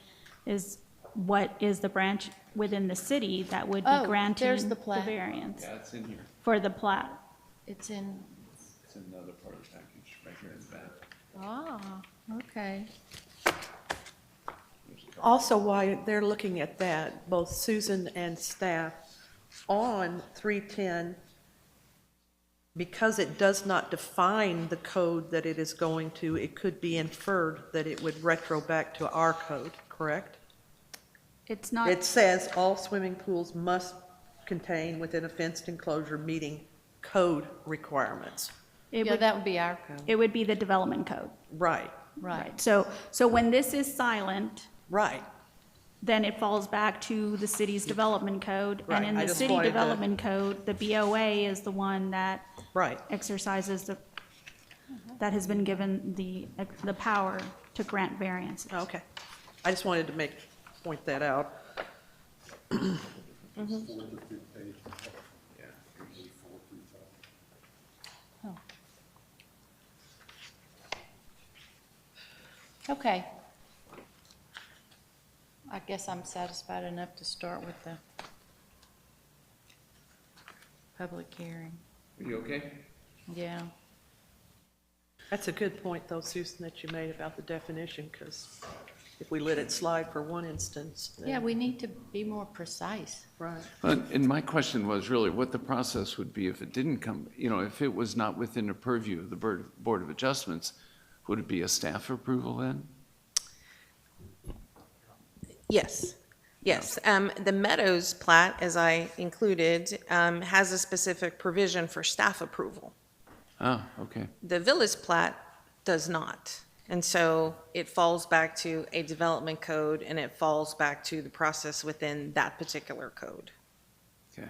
is what is the branch within the city that would be Oh, granting there's the the plat. variance Yeah, it's in here. for the plat. It's in, It's another part of the package, right here in the back. ah, okay. Also, while they're looking at that, both Susan and staff on 310, because it does not define the code that it is going to, it could be inferred that it would retro back to our code, correct? It's not, It says all swimming pools must contain within a fenced enclosure meeting code requirements. it Yeah, would, that would be our code, it would be the development code. Right, right. So when this is silent, right. then it falls back to the city's development code. Right, And in I the just city wanted to- development code, the BOA is the one that Right. exercises that has been given the power to grant variances. Okay. I just wanted to point that out. Okay. I guess I'm satisfied enough to start with the public hearing. Are you okay? Yeah. That's a good point, though, Susan, that you made about the definition, because if we let it slide for one instance, then. Yeah, we need to be more precise. Right. And my question was really what the process would be if it didn't come, if it was not within the purview of the Board of Adjustments, would it be a staff approval then? Yes, yes. The Meadows plat, as I included, has a specific provision for staff approval. Oh, okay. The Villas plat does not. And so it falls back to a development code, and it falls back to the process within that particular code. Okay.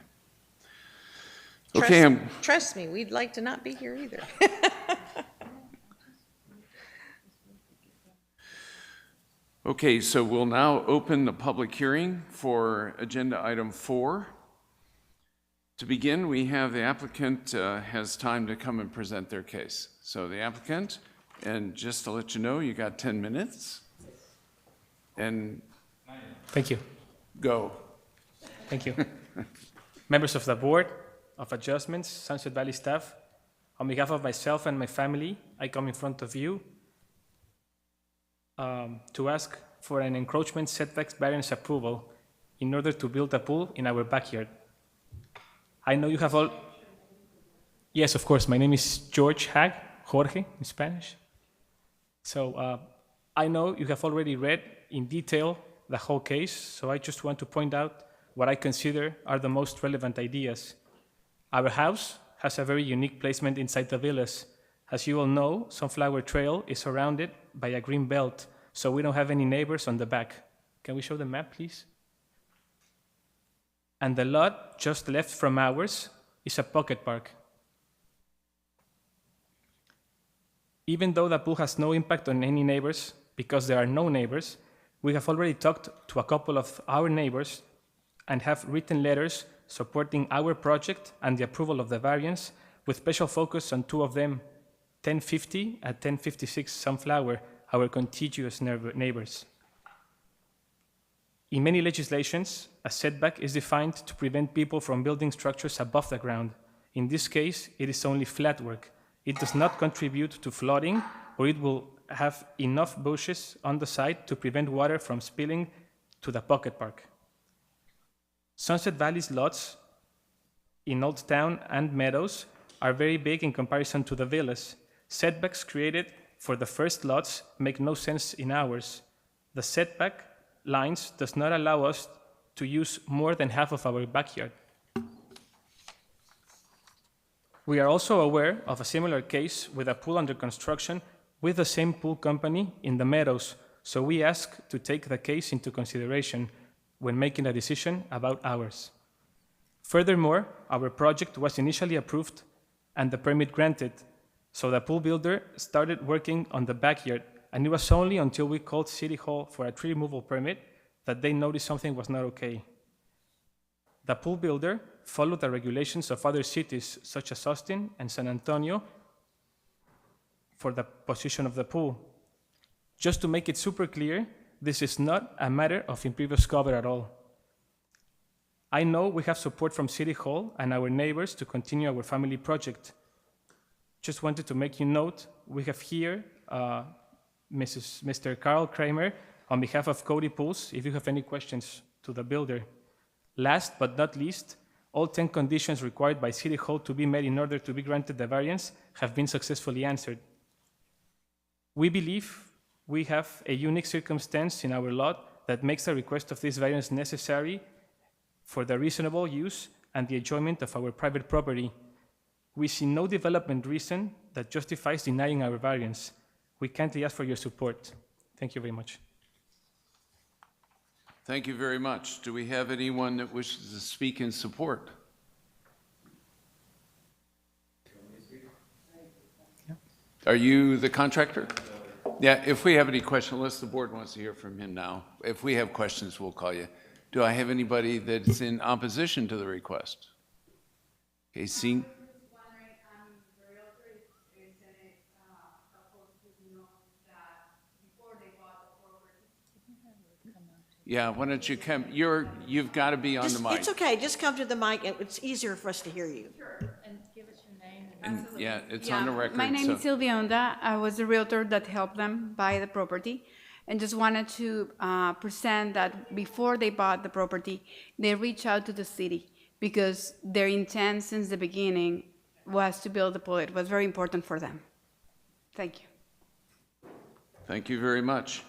Trust- Okay, Trust me, we'd like to not be here either. Okay, so we'll now open the public hearing for agenda item 4. To begin, we have the applicant has time to come and present their case. So the applicant, and just to let you know, you got 10 minutes. And Thank you. go. Thank you. Members of the Board of Adjustments, Sunset Valley staff, on behalf of myself and my family, I come in front of you to ask for an encroachment setbacks variance approval in order to build a pool in our backyard. I know you have all... Yes, of course, my name is Jorge in Spanish. So I know you have already read in detail the whole case, so I just want to point out what I consider are the most relevant ideas. Our house has a very unique placement inside the villas. As you all know, Sunflower Trail is surrounded by a green belt, so we don't have any neighbors on the back. Can we show the map, please? And the lot just left from ours is a pocket park. Even though the pool has no impact on any neighbors, because there are no neighbors, we have already talked to a couple of our neighbors and have written letters supporting our project and the approval of the variance, with special focus on two of them, 1050 and 1056 Sunflower, our contiguous neighbors. In many legislations, a setback is defined to prevent people from building structures above the ground. In this case, it is only flat work. It does not contribute to flooding, or it will have enough bushes on the site to prevent water from spilling to the pocket park. Sunset Valley's lots in Old Town and Meadows are very big in comparison to the villas. Setbacks created for the first lots make no sense in ours. The setback lines does not allow us to use more than half of our backyard. We are also aware of a similar case with a pool under construction with the same pool company in the Meadows, so we ask to take the case into consideration when making a decision about ours. Furthermore, our project was initially approved and the permit granted, so the pool builder started working on the backyard, and it was only until we called City Hall for a tree removal permit that they noticed something was not okay. The pool builder followed the regulations of other cities, such as Austin and San Antonio, for the position of the pool. Just to make it super clear, this is not a matter of impervious cover at all. I know we have support from City Hall and our neighbors to continue our family project. Just wanted to make you note, we have here Mr. Carl Kramer on behalf of Cody Pools, if you have any questions to the builder. Last but not least, all 10 conditions required by City Hall to be met in order to be granted the variance have been successfully answered. We believe we have a unique circumstance in our lot that makes the request of this variance necessary for the reasonable use and the enjoyment of our private property. We see no development reason that justifies denying our variance. We kindly ask for your support. Thank you very much. Thank you very much. Do we have anyone that wishes to speak in support? Are you the contractor? Yeah, if we have any questions, unless the board wants to hear from him now. If we have questions, we'll call you. Do I have anybody that's in opposition to the request? Okay, seeing, yeah, why don't you come, you've got to be on the Just, mic. it's okay, just come to the mic, it's easier for us to hear you. And give us your name. And, yeah, it's on the record. My name so- is Sylvia Onda. I was the realtor that helped them buy the property, and just wanted to present that before they bought the property, they reached out to the city because their intent since the beginning was to build the pool. It was very important for them. Thank you. Thank you very much.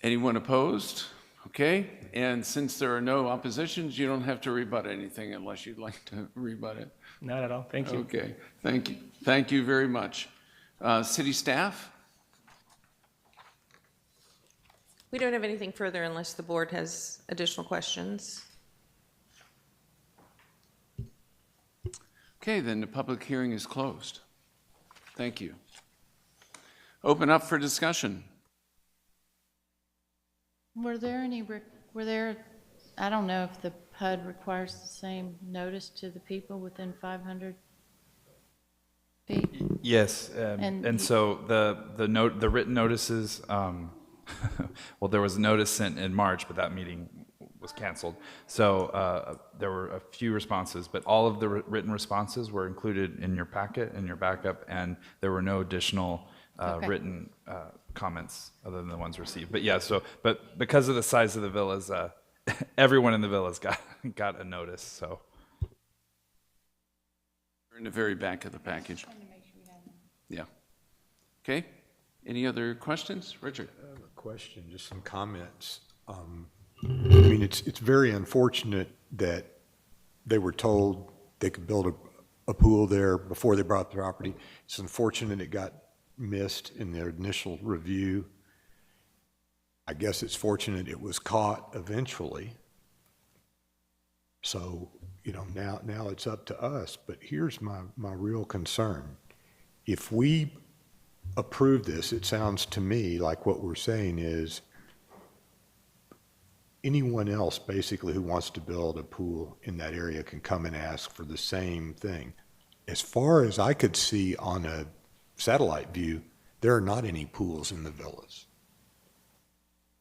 Anyone opposed? Okay, and since there are no oppositions, you don't have to rebut anything unless you'd like to rebut it. Not at all, thank you. Okay, thank you. Thank you very much. City staff? We don't have anything further unless the board has additional questions. Okay, then the public hearing is closed. Thank you. Open up for discussion. Were there, I don't know if the PUD requires the same notice to the people within 500 feet? Yes, And and so the written notices, well, there was a notice sent in March, but that meeting was canceled. So there were a few responses, but all of the written responses were included in your packet, in your backup, and there were no additional Okay. written comments other than the ones received. But yeah, but because of the size of the villas, everyone in the villas got a notice, so. We're in the very back of the package. Yeah. Okay, any other questions? Richard? I have a question, just some comments. I mean, it's very unfortunate that they were told they could build a pool there before they bought the property. It's unfortunate it got missed in their initial review. I guess it's fortunate it was caught eventually. So, you know, now it's up to us, but here's my real concern. If we approve this, it sounds to me like what we're saying is anyone else basically who wants to build a pool in that area can come and ask for the same thing. As far as I could see on a satellite view, there are not any pools in the villas.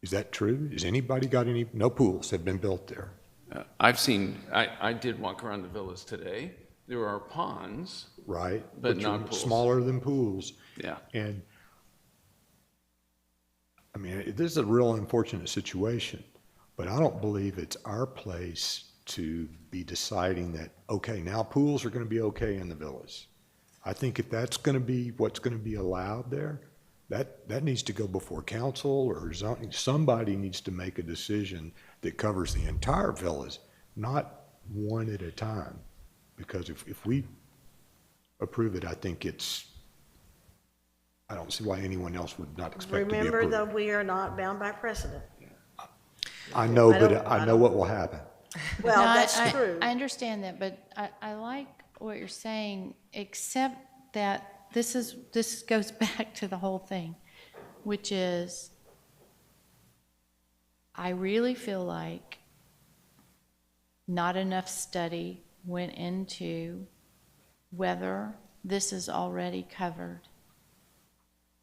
Is that true? Has anybody got any? No pools have been built there. I've seen, I did walk around the villas today. There are ponds. Right? But Which not are pools. smaller than pools. Yeah. And, I mean, this is a real unfortunate situation, but I don't believe it's our place to be deciding that, okay, now pools are going to be okay in the villas. I think if that's going to be what's going to be allowed there, that needs to go before council or zoning. Somebody needs to make a decision that covers the entire villas, not one at a time. Because if we approve it, I think I don't see why anyone else would not expect to be Remember approved. that we are not bound by precedent. I know, I but don't- I know what will happen. Well, No, that's I- true. I understand that, but I like what you're saying, except that this goes back to the whole thing, which is, I really feel like not enough study went into whether this is already covered.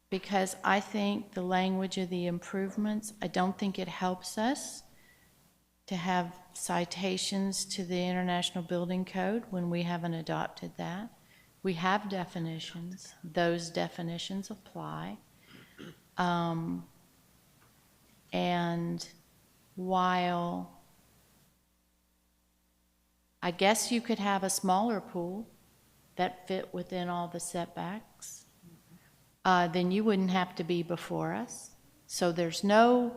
Because I think the language of the improvements, I don't think it helps us to have citations to the International Building Code when we haven't adopted that. We have definitions. Those definitions apply. And while I guess you could have a smaller pool that fit within all the setbacks, then you wouldn't have to be before us. So there's no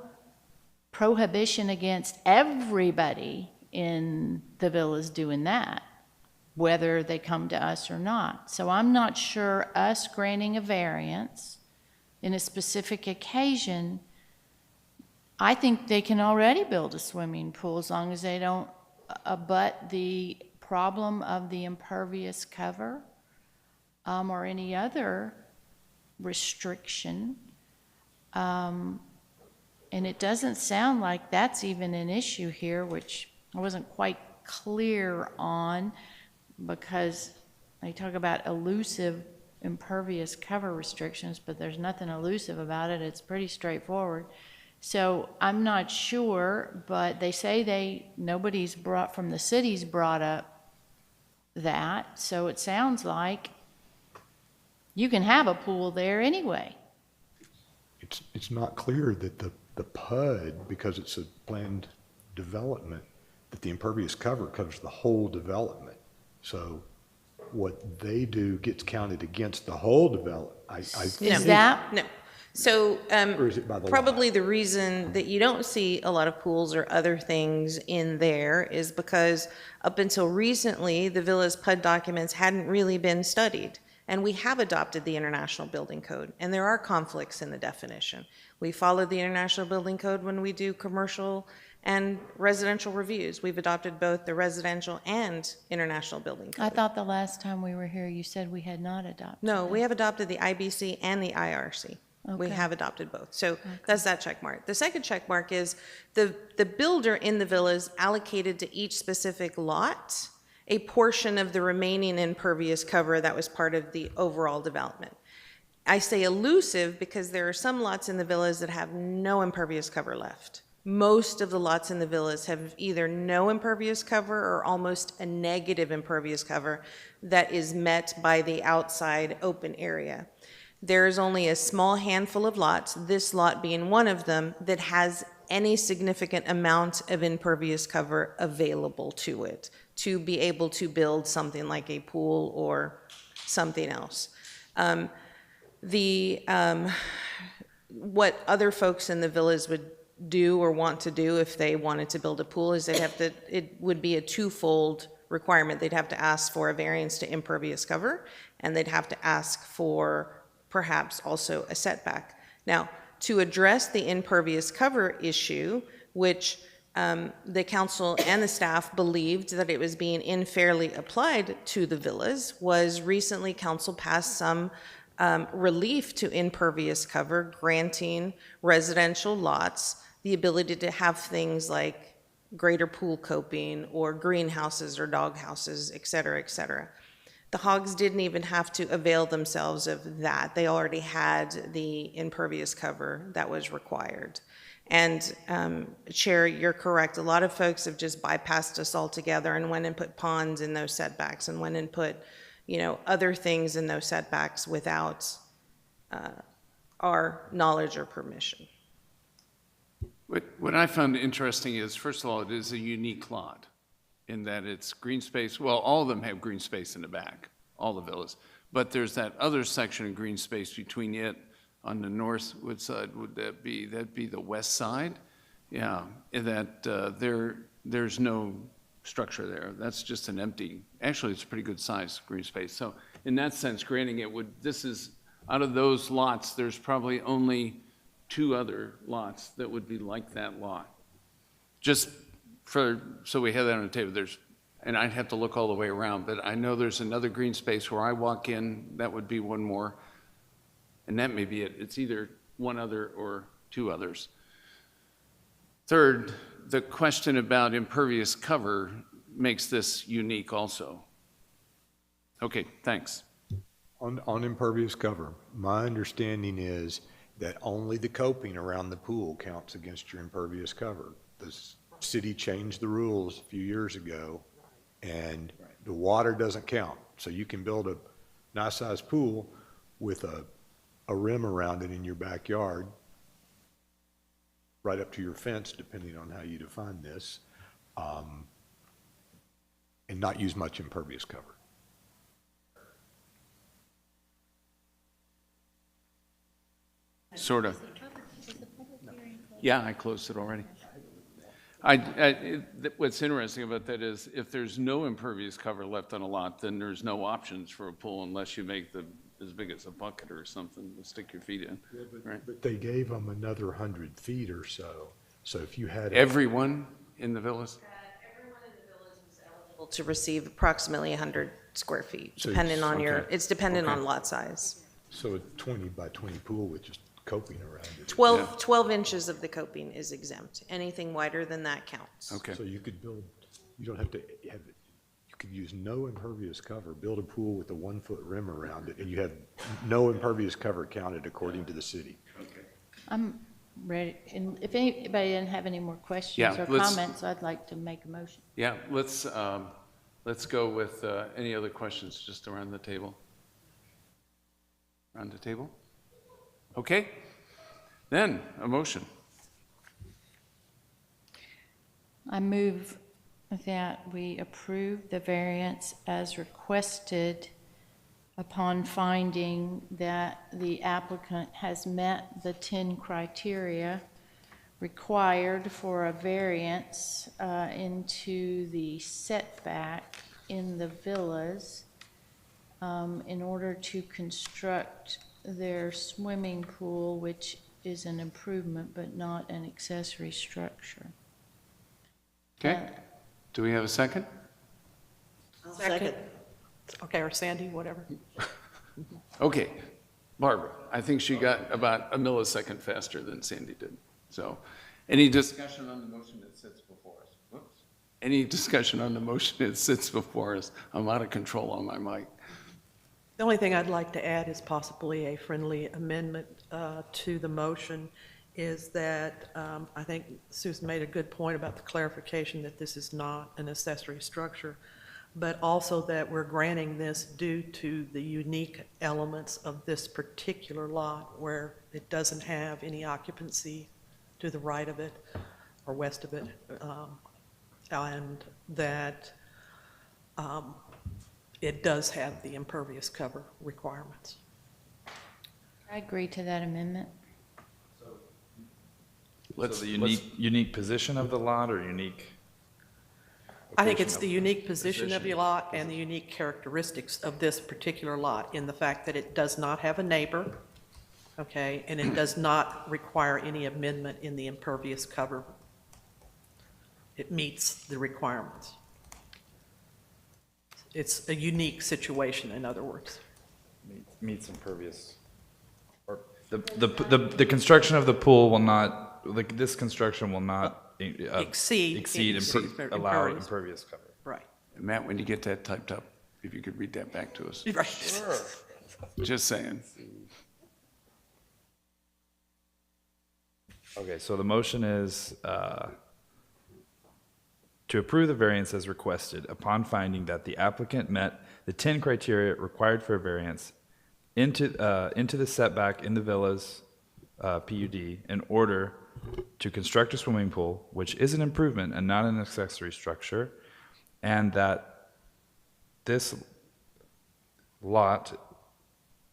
prohibition against everybody in the villas doing that, whether they come to us or not. So I'm not sure us granting a variance in a specific occasion, I think they can already build a swimming pool as long as they don't abut the problem of the impervious cover or any other restriction. And And it doesn't sound like that's even an issue here, which I wasn't quite clear on, because they talk about elusive impervious cover restrictions, but there's nothing elusive about it. It's pretty straightforward. So I'm not sure, but they say nobody's from the city's brought up that, so it sounds like you can have a pool there anyway. It's not clear that the PUD, because it's a planned development, that the impervious cover covers the whole development. So what they do gets counted against the whole development. Is that? No. So, Or is it by the law? probably the reason that you don't see a lot of pools or other things in there is because up until recently, the villa's PUD documents hadn't really been studied. And we have adopted the International Building Code, and there are conflicts in the definition. We follow the International Building Code when we do commercial and residential reviews. We've adopted both the residential and International Building Code. I thought the last time we were here, you said we had not adopted. No, we have adopted the IBC and the IRC. We Okay. have adopted both. So that's that check mark. The second check mark is the builder in the villas allocated to each specific lot a portion of the remaining impervious cover that was part of the overall development. I say elusive because there are some lots in the villas that have no impervious cover left. Most of the lots in the villas have either no impervious cover or almost a negative impervious cover that is met by the outside open area. There is only a small handful of lots, this lot being one of them, that has any significant amount of impervious cover available to it to be able to build something like a pool or something else. What other folks in the villas would do or want to do if they wanted to build a pool is it would be a twofold requirement. They'd have to ask for a variance to impervious cover, and they'd have to ask for perhaps also a setback. Now, to address the impervious cover issue, which the council and the staff believed that it was being unfairly applied to the villas, was recently council passed some relief to impervious cover, granting residential lots the ability to have things like greater pool coping or greenhouses or dog houses, et cetera, et cetera. The hogs didn't even have to avail themselves of that. They already had the impervious cover that was required. And Chair, you're correct. A lot of folks have just bypassed us altogether and went and put ponds in those setbacks and went and put, other things in those setbacks without our knowledge or permission. What I found interesting is, first of all, it is a unique lot in that it's green space. Well, all of them have green space in the back, all the villas. But there's that other section of green space between it on the northwood side. Would that'd be the west side? Yeah, and that there's no structure there. That's just an empty, actually it's a pretty good size green space. So in that sense, granting it out of those lots, there's probably only 2 other lots that would be like that lot. Just so we have that on the table, and I'd have to look all the way around, but I know there's another green space where I walk in, that would be one more, and that may be it. It's either one other or 2 others. Third, the question about impervious cover makes this unique also. Okay, thanks. On impervious cover, my understanding is that only the coping around the pool counts against your impervious cover. The city changed the rules a few years ago, and the water doesn't count. So you can build a nice-sized pool with a rim around it in your backyard, right up to your fence, depending on how you define this, and not use much impervious cover. Sort of. Yeah, I closed it already. What's interesting about that is if there's no impervious cover left on a lot, then there's no options for a pool unless you make as big as a bucket or something to stick your feet in, right? But they gave them another 100 feet or so. So if you had Everyone in the villas? Everyone in the villas was eligible to receive approximately 100 square feet, So depending on okay. it's dependent Okay. on lot size. So a 20 by 20 pool with just coping around it. 12 inches of the coping is exempt. Anything wider than that counts. Okay. So you could build, you don't have to have, you could use no impervious cover, build a pool with a 1-foot rim around it, and you have no impervious cover counted according to the city. I'm ready, and if anybody didn't have any more questions Yeah, or let's- comments, I'd like to make a motion. Yeah, let's go with any other questions just around the table. Around the table? Okay, then, a motion. I move that we approve the variance as requested upon finding that the applicant has met the 10 criteria required for a variance into the setback in the villas in order to construct their swimming pool, which is an improvement but not an accessory structure. Okay, do we have a second? Second. Okay, or Sandy, whatever. Okay, Barbara, I think she got about a millisecond faster than Sandy did. So, any discussion on the motion that sits before us? Whoops. Any discussion on the motion that sits before us? I'm out of control on my mic. The only thing I'd like to add is possibly a friendly amendment to the motion is that I think Susan made a good point about the clarification that this is not an accessory structure, but also that we're granting this due to the unique elements of this particular lot where it doesn't have any occupancy to the right of it or west of it, and that it does have the impervious cover requirements. I agree to that amendment. So the unique position of the lot or unique? I think it's location the of unique position of the lot and the unique characteristics of this particular lot in the fact that it does not have a neighbor, okay, and it does not require any amendment in the impervious cover. It meets the requirements. It's a unique situation, in other words. Meets impervious. Or the construction of the pool will not, like, this construction will not Exceed allowed impervious. impervious cover. Right. Matt, when you get that typed up, if you could read that back to us. Right. Just saying. Okay, so the motion is to approve the variance as requested upon finding that the applicant met the 10 criteria required for a variance into the setback in the villas PUD in order to construct a swimming pool, which is an improvement and not an accessory structure, and that this lot,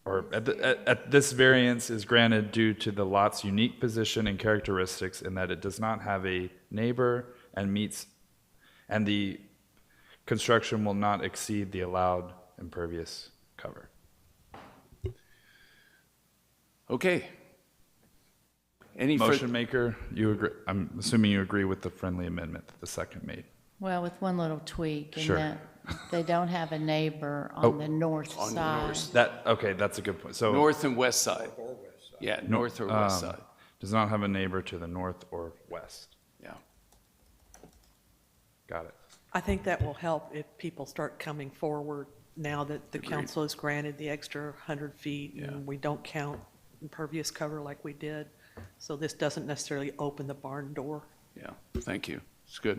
or at this variance is granted due to the lot's unique position and characteristics in that it does not have a neighbor and the construction will not exceed the allowed impervious cover. Okay. Any Motion maker, you agree, I'm assuming you agree with the friendly amendment that the second made. Well, with one little tweak, in Sure. that they don't have a neighbor on the north side. Okay, that's a good point. So North and west side. Yeah, north or west side. does not have a neighbor to the north or west. Yeah. Got it. I think that will help if people start coming forward now that the council has granted the extra 100 feet and we don't count impervious cover like we did. So this doesn't necessarily open the barn door. Yeah, thank you. It's good.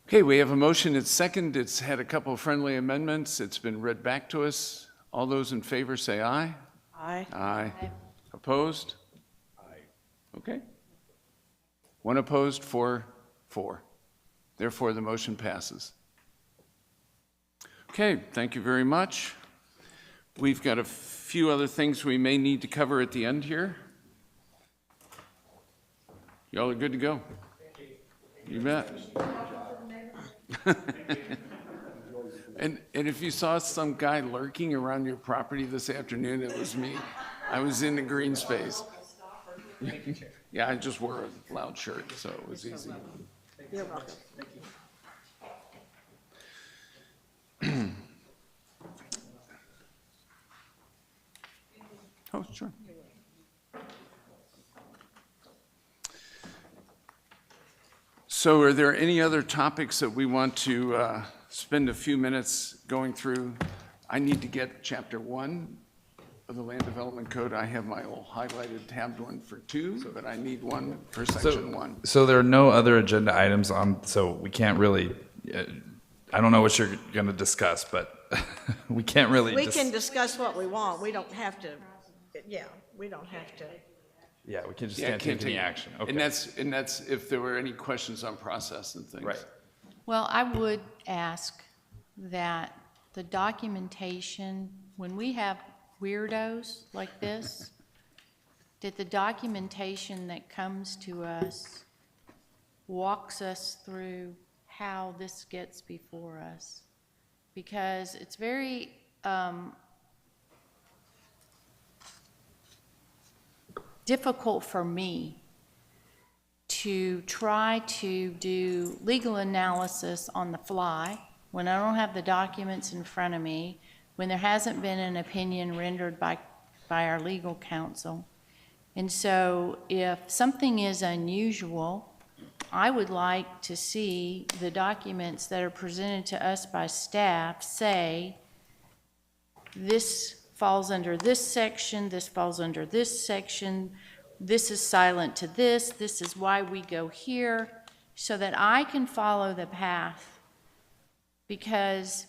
Okay, we have a motion. It's second. It's had a couple of friendly amendments. It's been read back to us. All those in favor say aye. Aye. Aye. Opposed? Aye. Okay. One opposed, 4. Therefore, the motion passes. Okay, thank you very much. We've got a few other things we may need to cover at the end here. Y'all are good to go. You bet. And if you saw some guy lurking around your property this afternoon, it was me. I was in the green space. Yeah, I just wore a loud shirt, so it was easy. You're welcome. Oh, sure. So are there any other topics that we want to spend a few minutes going through? I need to get Chapter 1 of the Land Development Code. I have my old highlighted tabbed one for 2, but I need one for Section 1. So there are no other agenda items on, so we can't really, I don't know what you're going to discuss, but we can't really. We can discuss what we want. We don't have to, yeah, we don't have to. Yeah, we can just Yeah, can't take any action. Okay. And that's if there were any questions on process and things. Right. Well, I would ask that the documentation, when we have weirdos like this, that the documentation that comes to us walks us through how this gets before us. Because it's very difficult for me to try to do legal analysis on the fly when I don't have the documents in front of me, when there hasn't been an opinion rendered by our legal counsel. And so if something is unusual, I would like to see the documents that are presented to us by staff say, this falls under this section, this falls under this section, this is silent to this is why we go here, so that I can follow the path. Because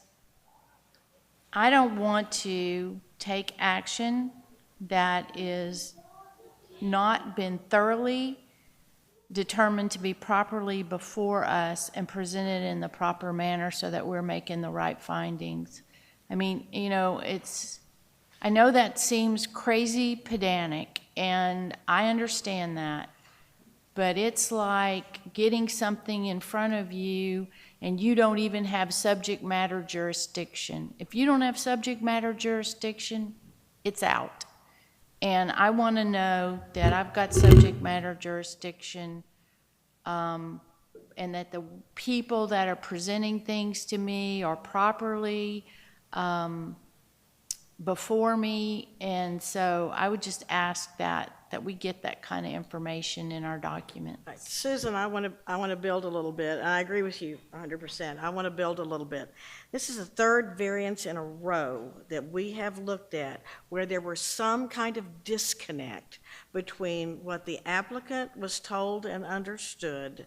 I don't want to take action that is not been thoroughly determined to be properly before us and presented in the proper manner so that we're making the right findings. I mean, you know, I know that seems crazy pedantic, and I understand that, but it's like getting something in front of you and you don't even have subject matter jurisdiction. If you don't have subject matter jurisdiction, it's out. And I want to know that I've got subject matter jurisdiction, and that the people that are presenting things to me are properly before me. And so I would just ask that we get that kind of information in our documents. Right. Susan, I want to build a little bit, and I agree with you 100%. I want to build a little bit. This is the third variance in a row that we have looked at where there was some kind of disconnect between what the applicant was told and understood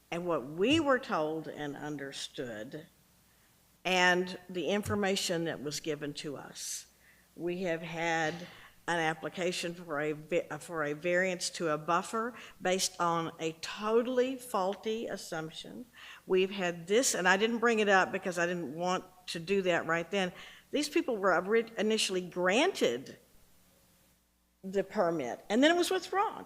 and what we were told and understood and the information that was given to us. We have had an application for a variance to a buffer based on a totally faulty assumption. We've had this, and I didn't bring it up because I didn't want to do that right then. These people were initially granted the permit, and then it was withdrawn.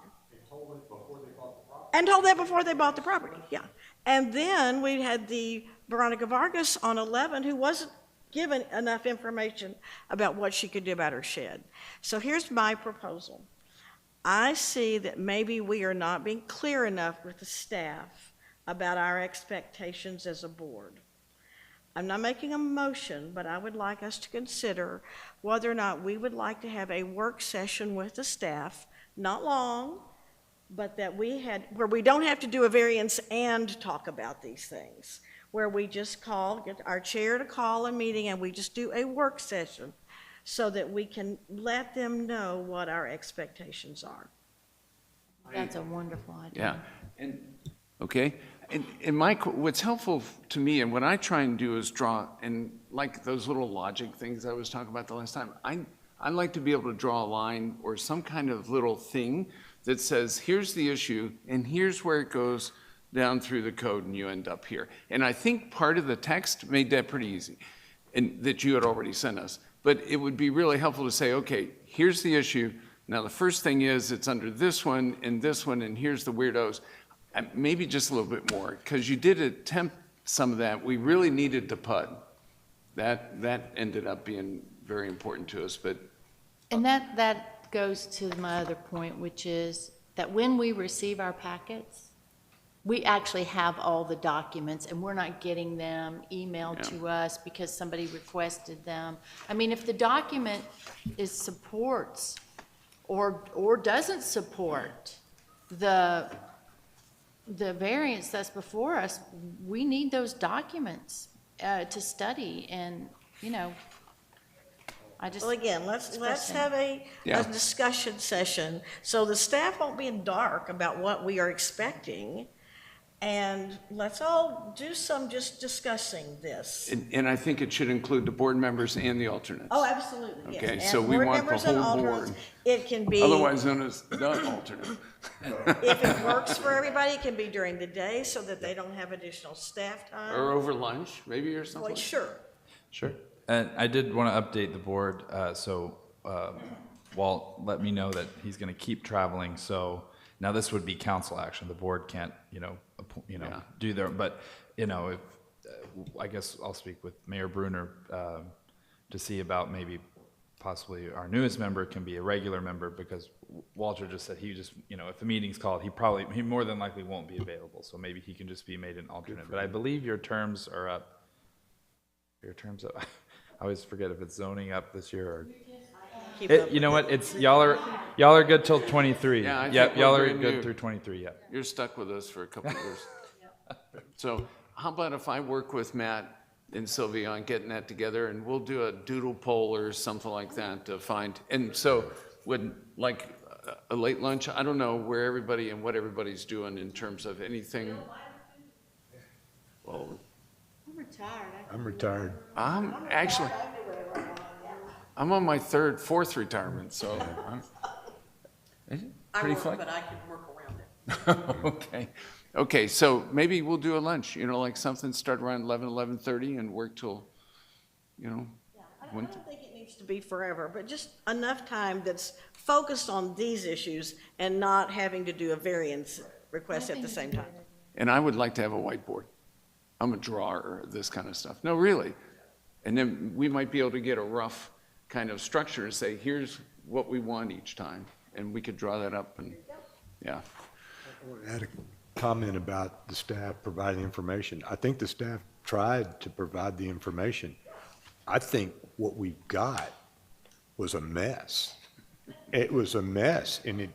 And told that before they bought the property, yeah. And then we had the Veronica Vargas on 11 who wasn't given enough information about what she could do about her shed. So here's my proposal. I see that maybe we are not being clear enough with the staff about our expectations as a board. I'm not making a motion, but I would like us to consider whether or not we would like to have a work session with the staff, not long, but that where we don't have to do a variance and talk about these things, where we just get our chair to call a meeting and we just do a work session so that we can let them know what our expectations are. That's a wonderful idea. Yeah, okay. And Mike, what's helpful to me, and what I try and do is draw, and like those little logic things I was talking about the last time, I like to be able to draw a line or some kind of little thing that says, here's the issue, and here's where it goes down through the code, and you end up here. And I think part of the text made that pretty easy, and that you had already sent us. But it would be really helpful to say, okay, here's the issue. Now, the first thing is it's under this one, and here's the weirdos. Maybe just a little bit more, because you did attempt some of that. We really needed to PUD. That ended up being very important to us, but. And that goes to my other point, which is that when we receive our packets, we actually have all the documents, and we're not getting them emailed to us because somebody requested them. I mean, if the document supports or doesn't support the the variance that's before us, we need those documents to study and, you know, I just. Well, again, let's have a Yeah. discussion session, so the staff won't be in dark about what we are expecting, and let's all do some just discussing this. And I think it should include the board members and the alternates. Oh, absolutely, yes. Okay, And so we board want the members and whole alternates. board. It can be, Otherwise known as the alternate. if it works for everybody, it can be during the day so that they don't have additional staff time. Or over lunch, maybe, or something. Well, sure. Sure. And I did want to update the board, so Walt let me know that he's going to keep traveling, so now this would be council action. The board can't, Yeah. do their, but, if, I guess I'll speak with Mayor Brunner to see about maybe possibly our newest member can be a regular member, because Walter just said he just, if the meeting's called, he more than likely won't be available, so maybe he can just be made an alternate. But I believe your terms are up. Your terms up. I always forget if it's zoning up this year or. You know what? It's y'all are good till 23. Yeah, I think Yep, we're y'all are doing good you. through 23. Yep. You're stuck with us for a couple of years. So how about if I work with Matt and Sylvia on getting that together, and we'll do a doodle poll or something like that to find, and so would like a late lunch, I don't know where everybody and what everybody's doing in terms of anything. Well, I'm retired. I'm on my fourth retirement, so I'm pretty flexible. But I can work around it. Okay, so maybe we'll do a lunch, like something start around 11:30 and work till, I don't think it needs to be forever, but just enough time that's focused on these issues and not having to do a variance request at the same time. And I would like to have a whiteboard. I'm a drawer of this kind of stuff. No, really. And then we might be able to get a rough kind of structure and say, here's what we want each time. And we could draw that up and, yeah. I had a comment about the staff providing information. I think the staff tried to provide the information. I think what we got was a mess. It was a mess, and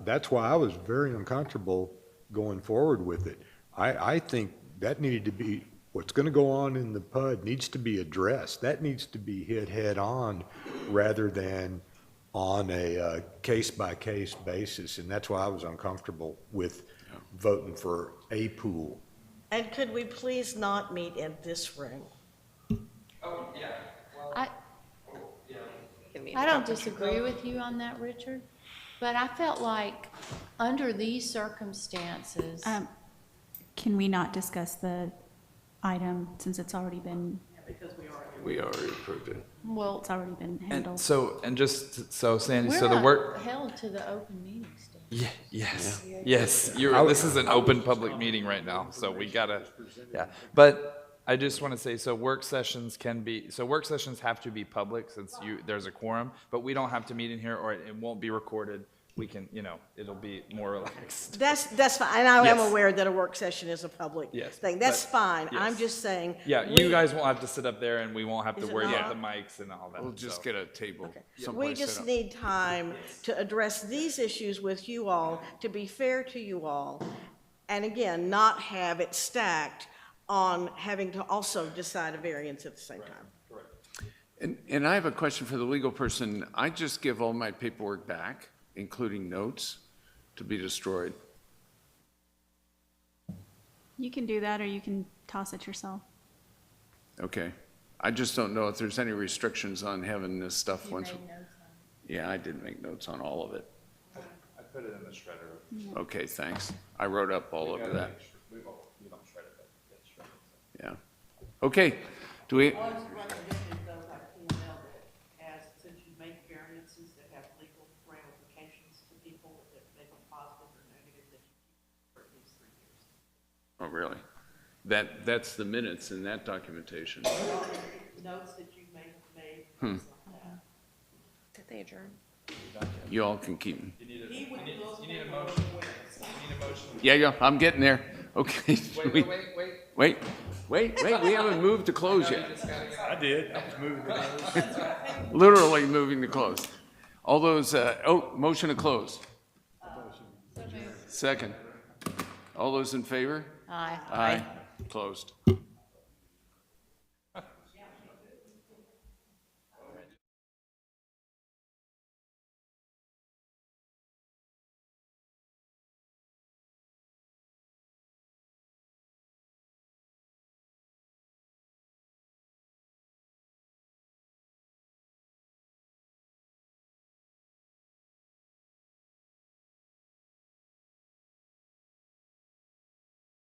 that's why I was very uncomfortable going forward with it. I think that needed to be, what's gonna go on in the PUD needs to be addressed. That needs to be hit head on rather than on a case-by-case basis, and that's why I was uncomfortable with voting for a pool. And could we please not meet in this room? I don't disagree with you on that, Richard, but I felt like under these circumstances, Can we not discuss the item since it's already been, We already approved it. well, it's already been And handled? just so Sandy, we're so the work. held to the open meeting standard. Yes. This is an open public meeting right now, so we gotta, yeah. But I just want to say, so work sessions have to be public since there's a quorum, but we don't have to meet in here or it won't be recorded. We can, it'll be more relaxed. That's fine, and I am Yes. aware that a work session is a public Yes, thing. That's but- fine. I'm yes. just saying. Yeah, you guys won't have to sit up there and we won't have Is to it worry not? about the mics and all that. We'll just so. get a table We someplace set just up. need time to address these issues with you all, to be fair to you all, and again, not have it stacked on having to also decide a variance at the same time. And I have a question for the legal person. I just give all my paperwork back, including notes, to be destroyed. You can do that, or you can toss it yourself. Okay. I just don't know if there's any restrictions on having this stuff once. Yeah, I did make notes on all of it. I put it in the shredder. Okay, thanks. I wrote up all of that. We don't shred it, but it's shredded. Yeah. Okay, do we, One recommended though by P&L that since you make variances that have legal ramifications to people that may be positive or negative, that you keep for at least 3 years. oh, really? That's the minutes in that documentation. Notes that you may have made, Hmm. things like that. Did they adjourn? You all can keep them. You need a motion. Yeah, I'm getting there. Okay. Wait, we haven't moved to close yet. I did. I was moving to close. Literally moving to close. All those, motion to close. Second. All those in favor? Aye. Aye. Closed.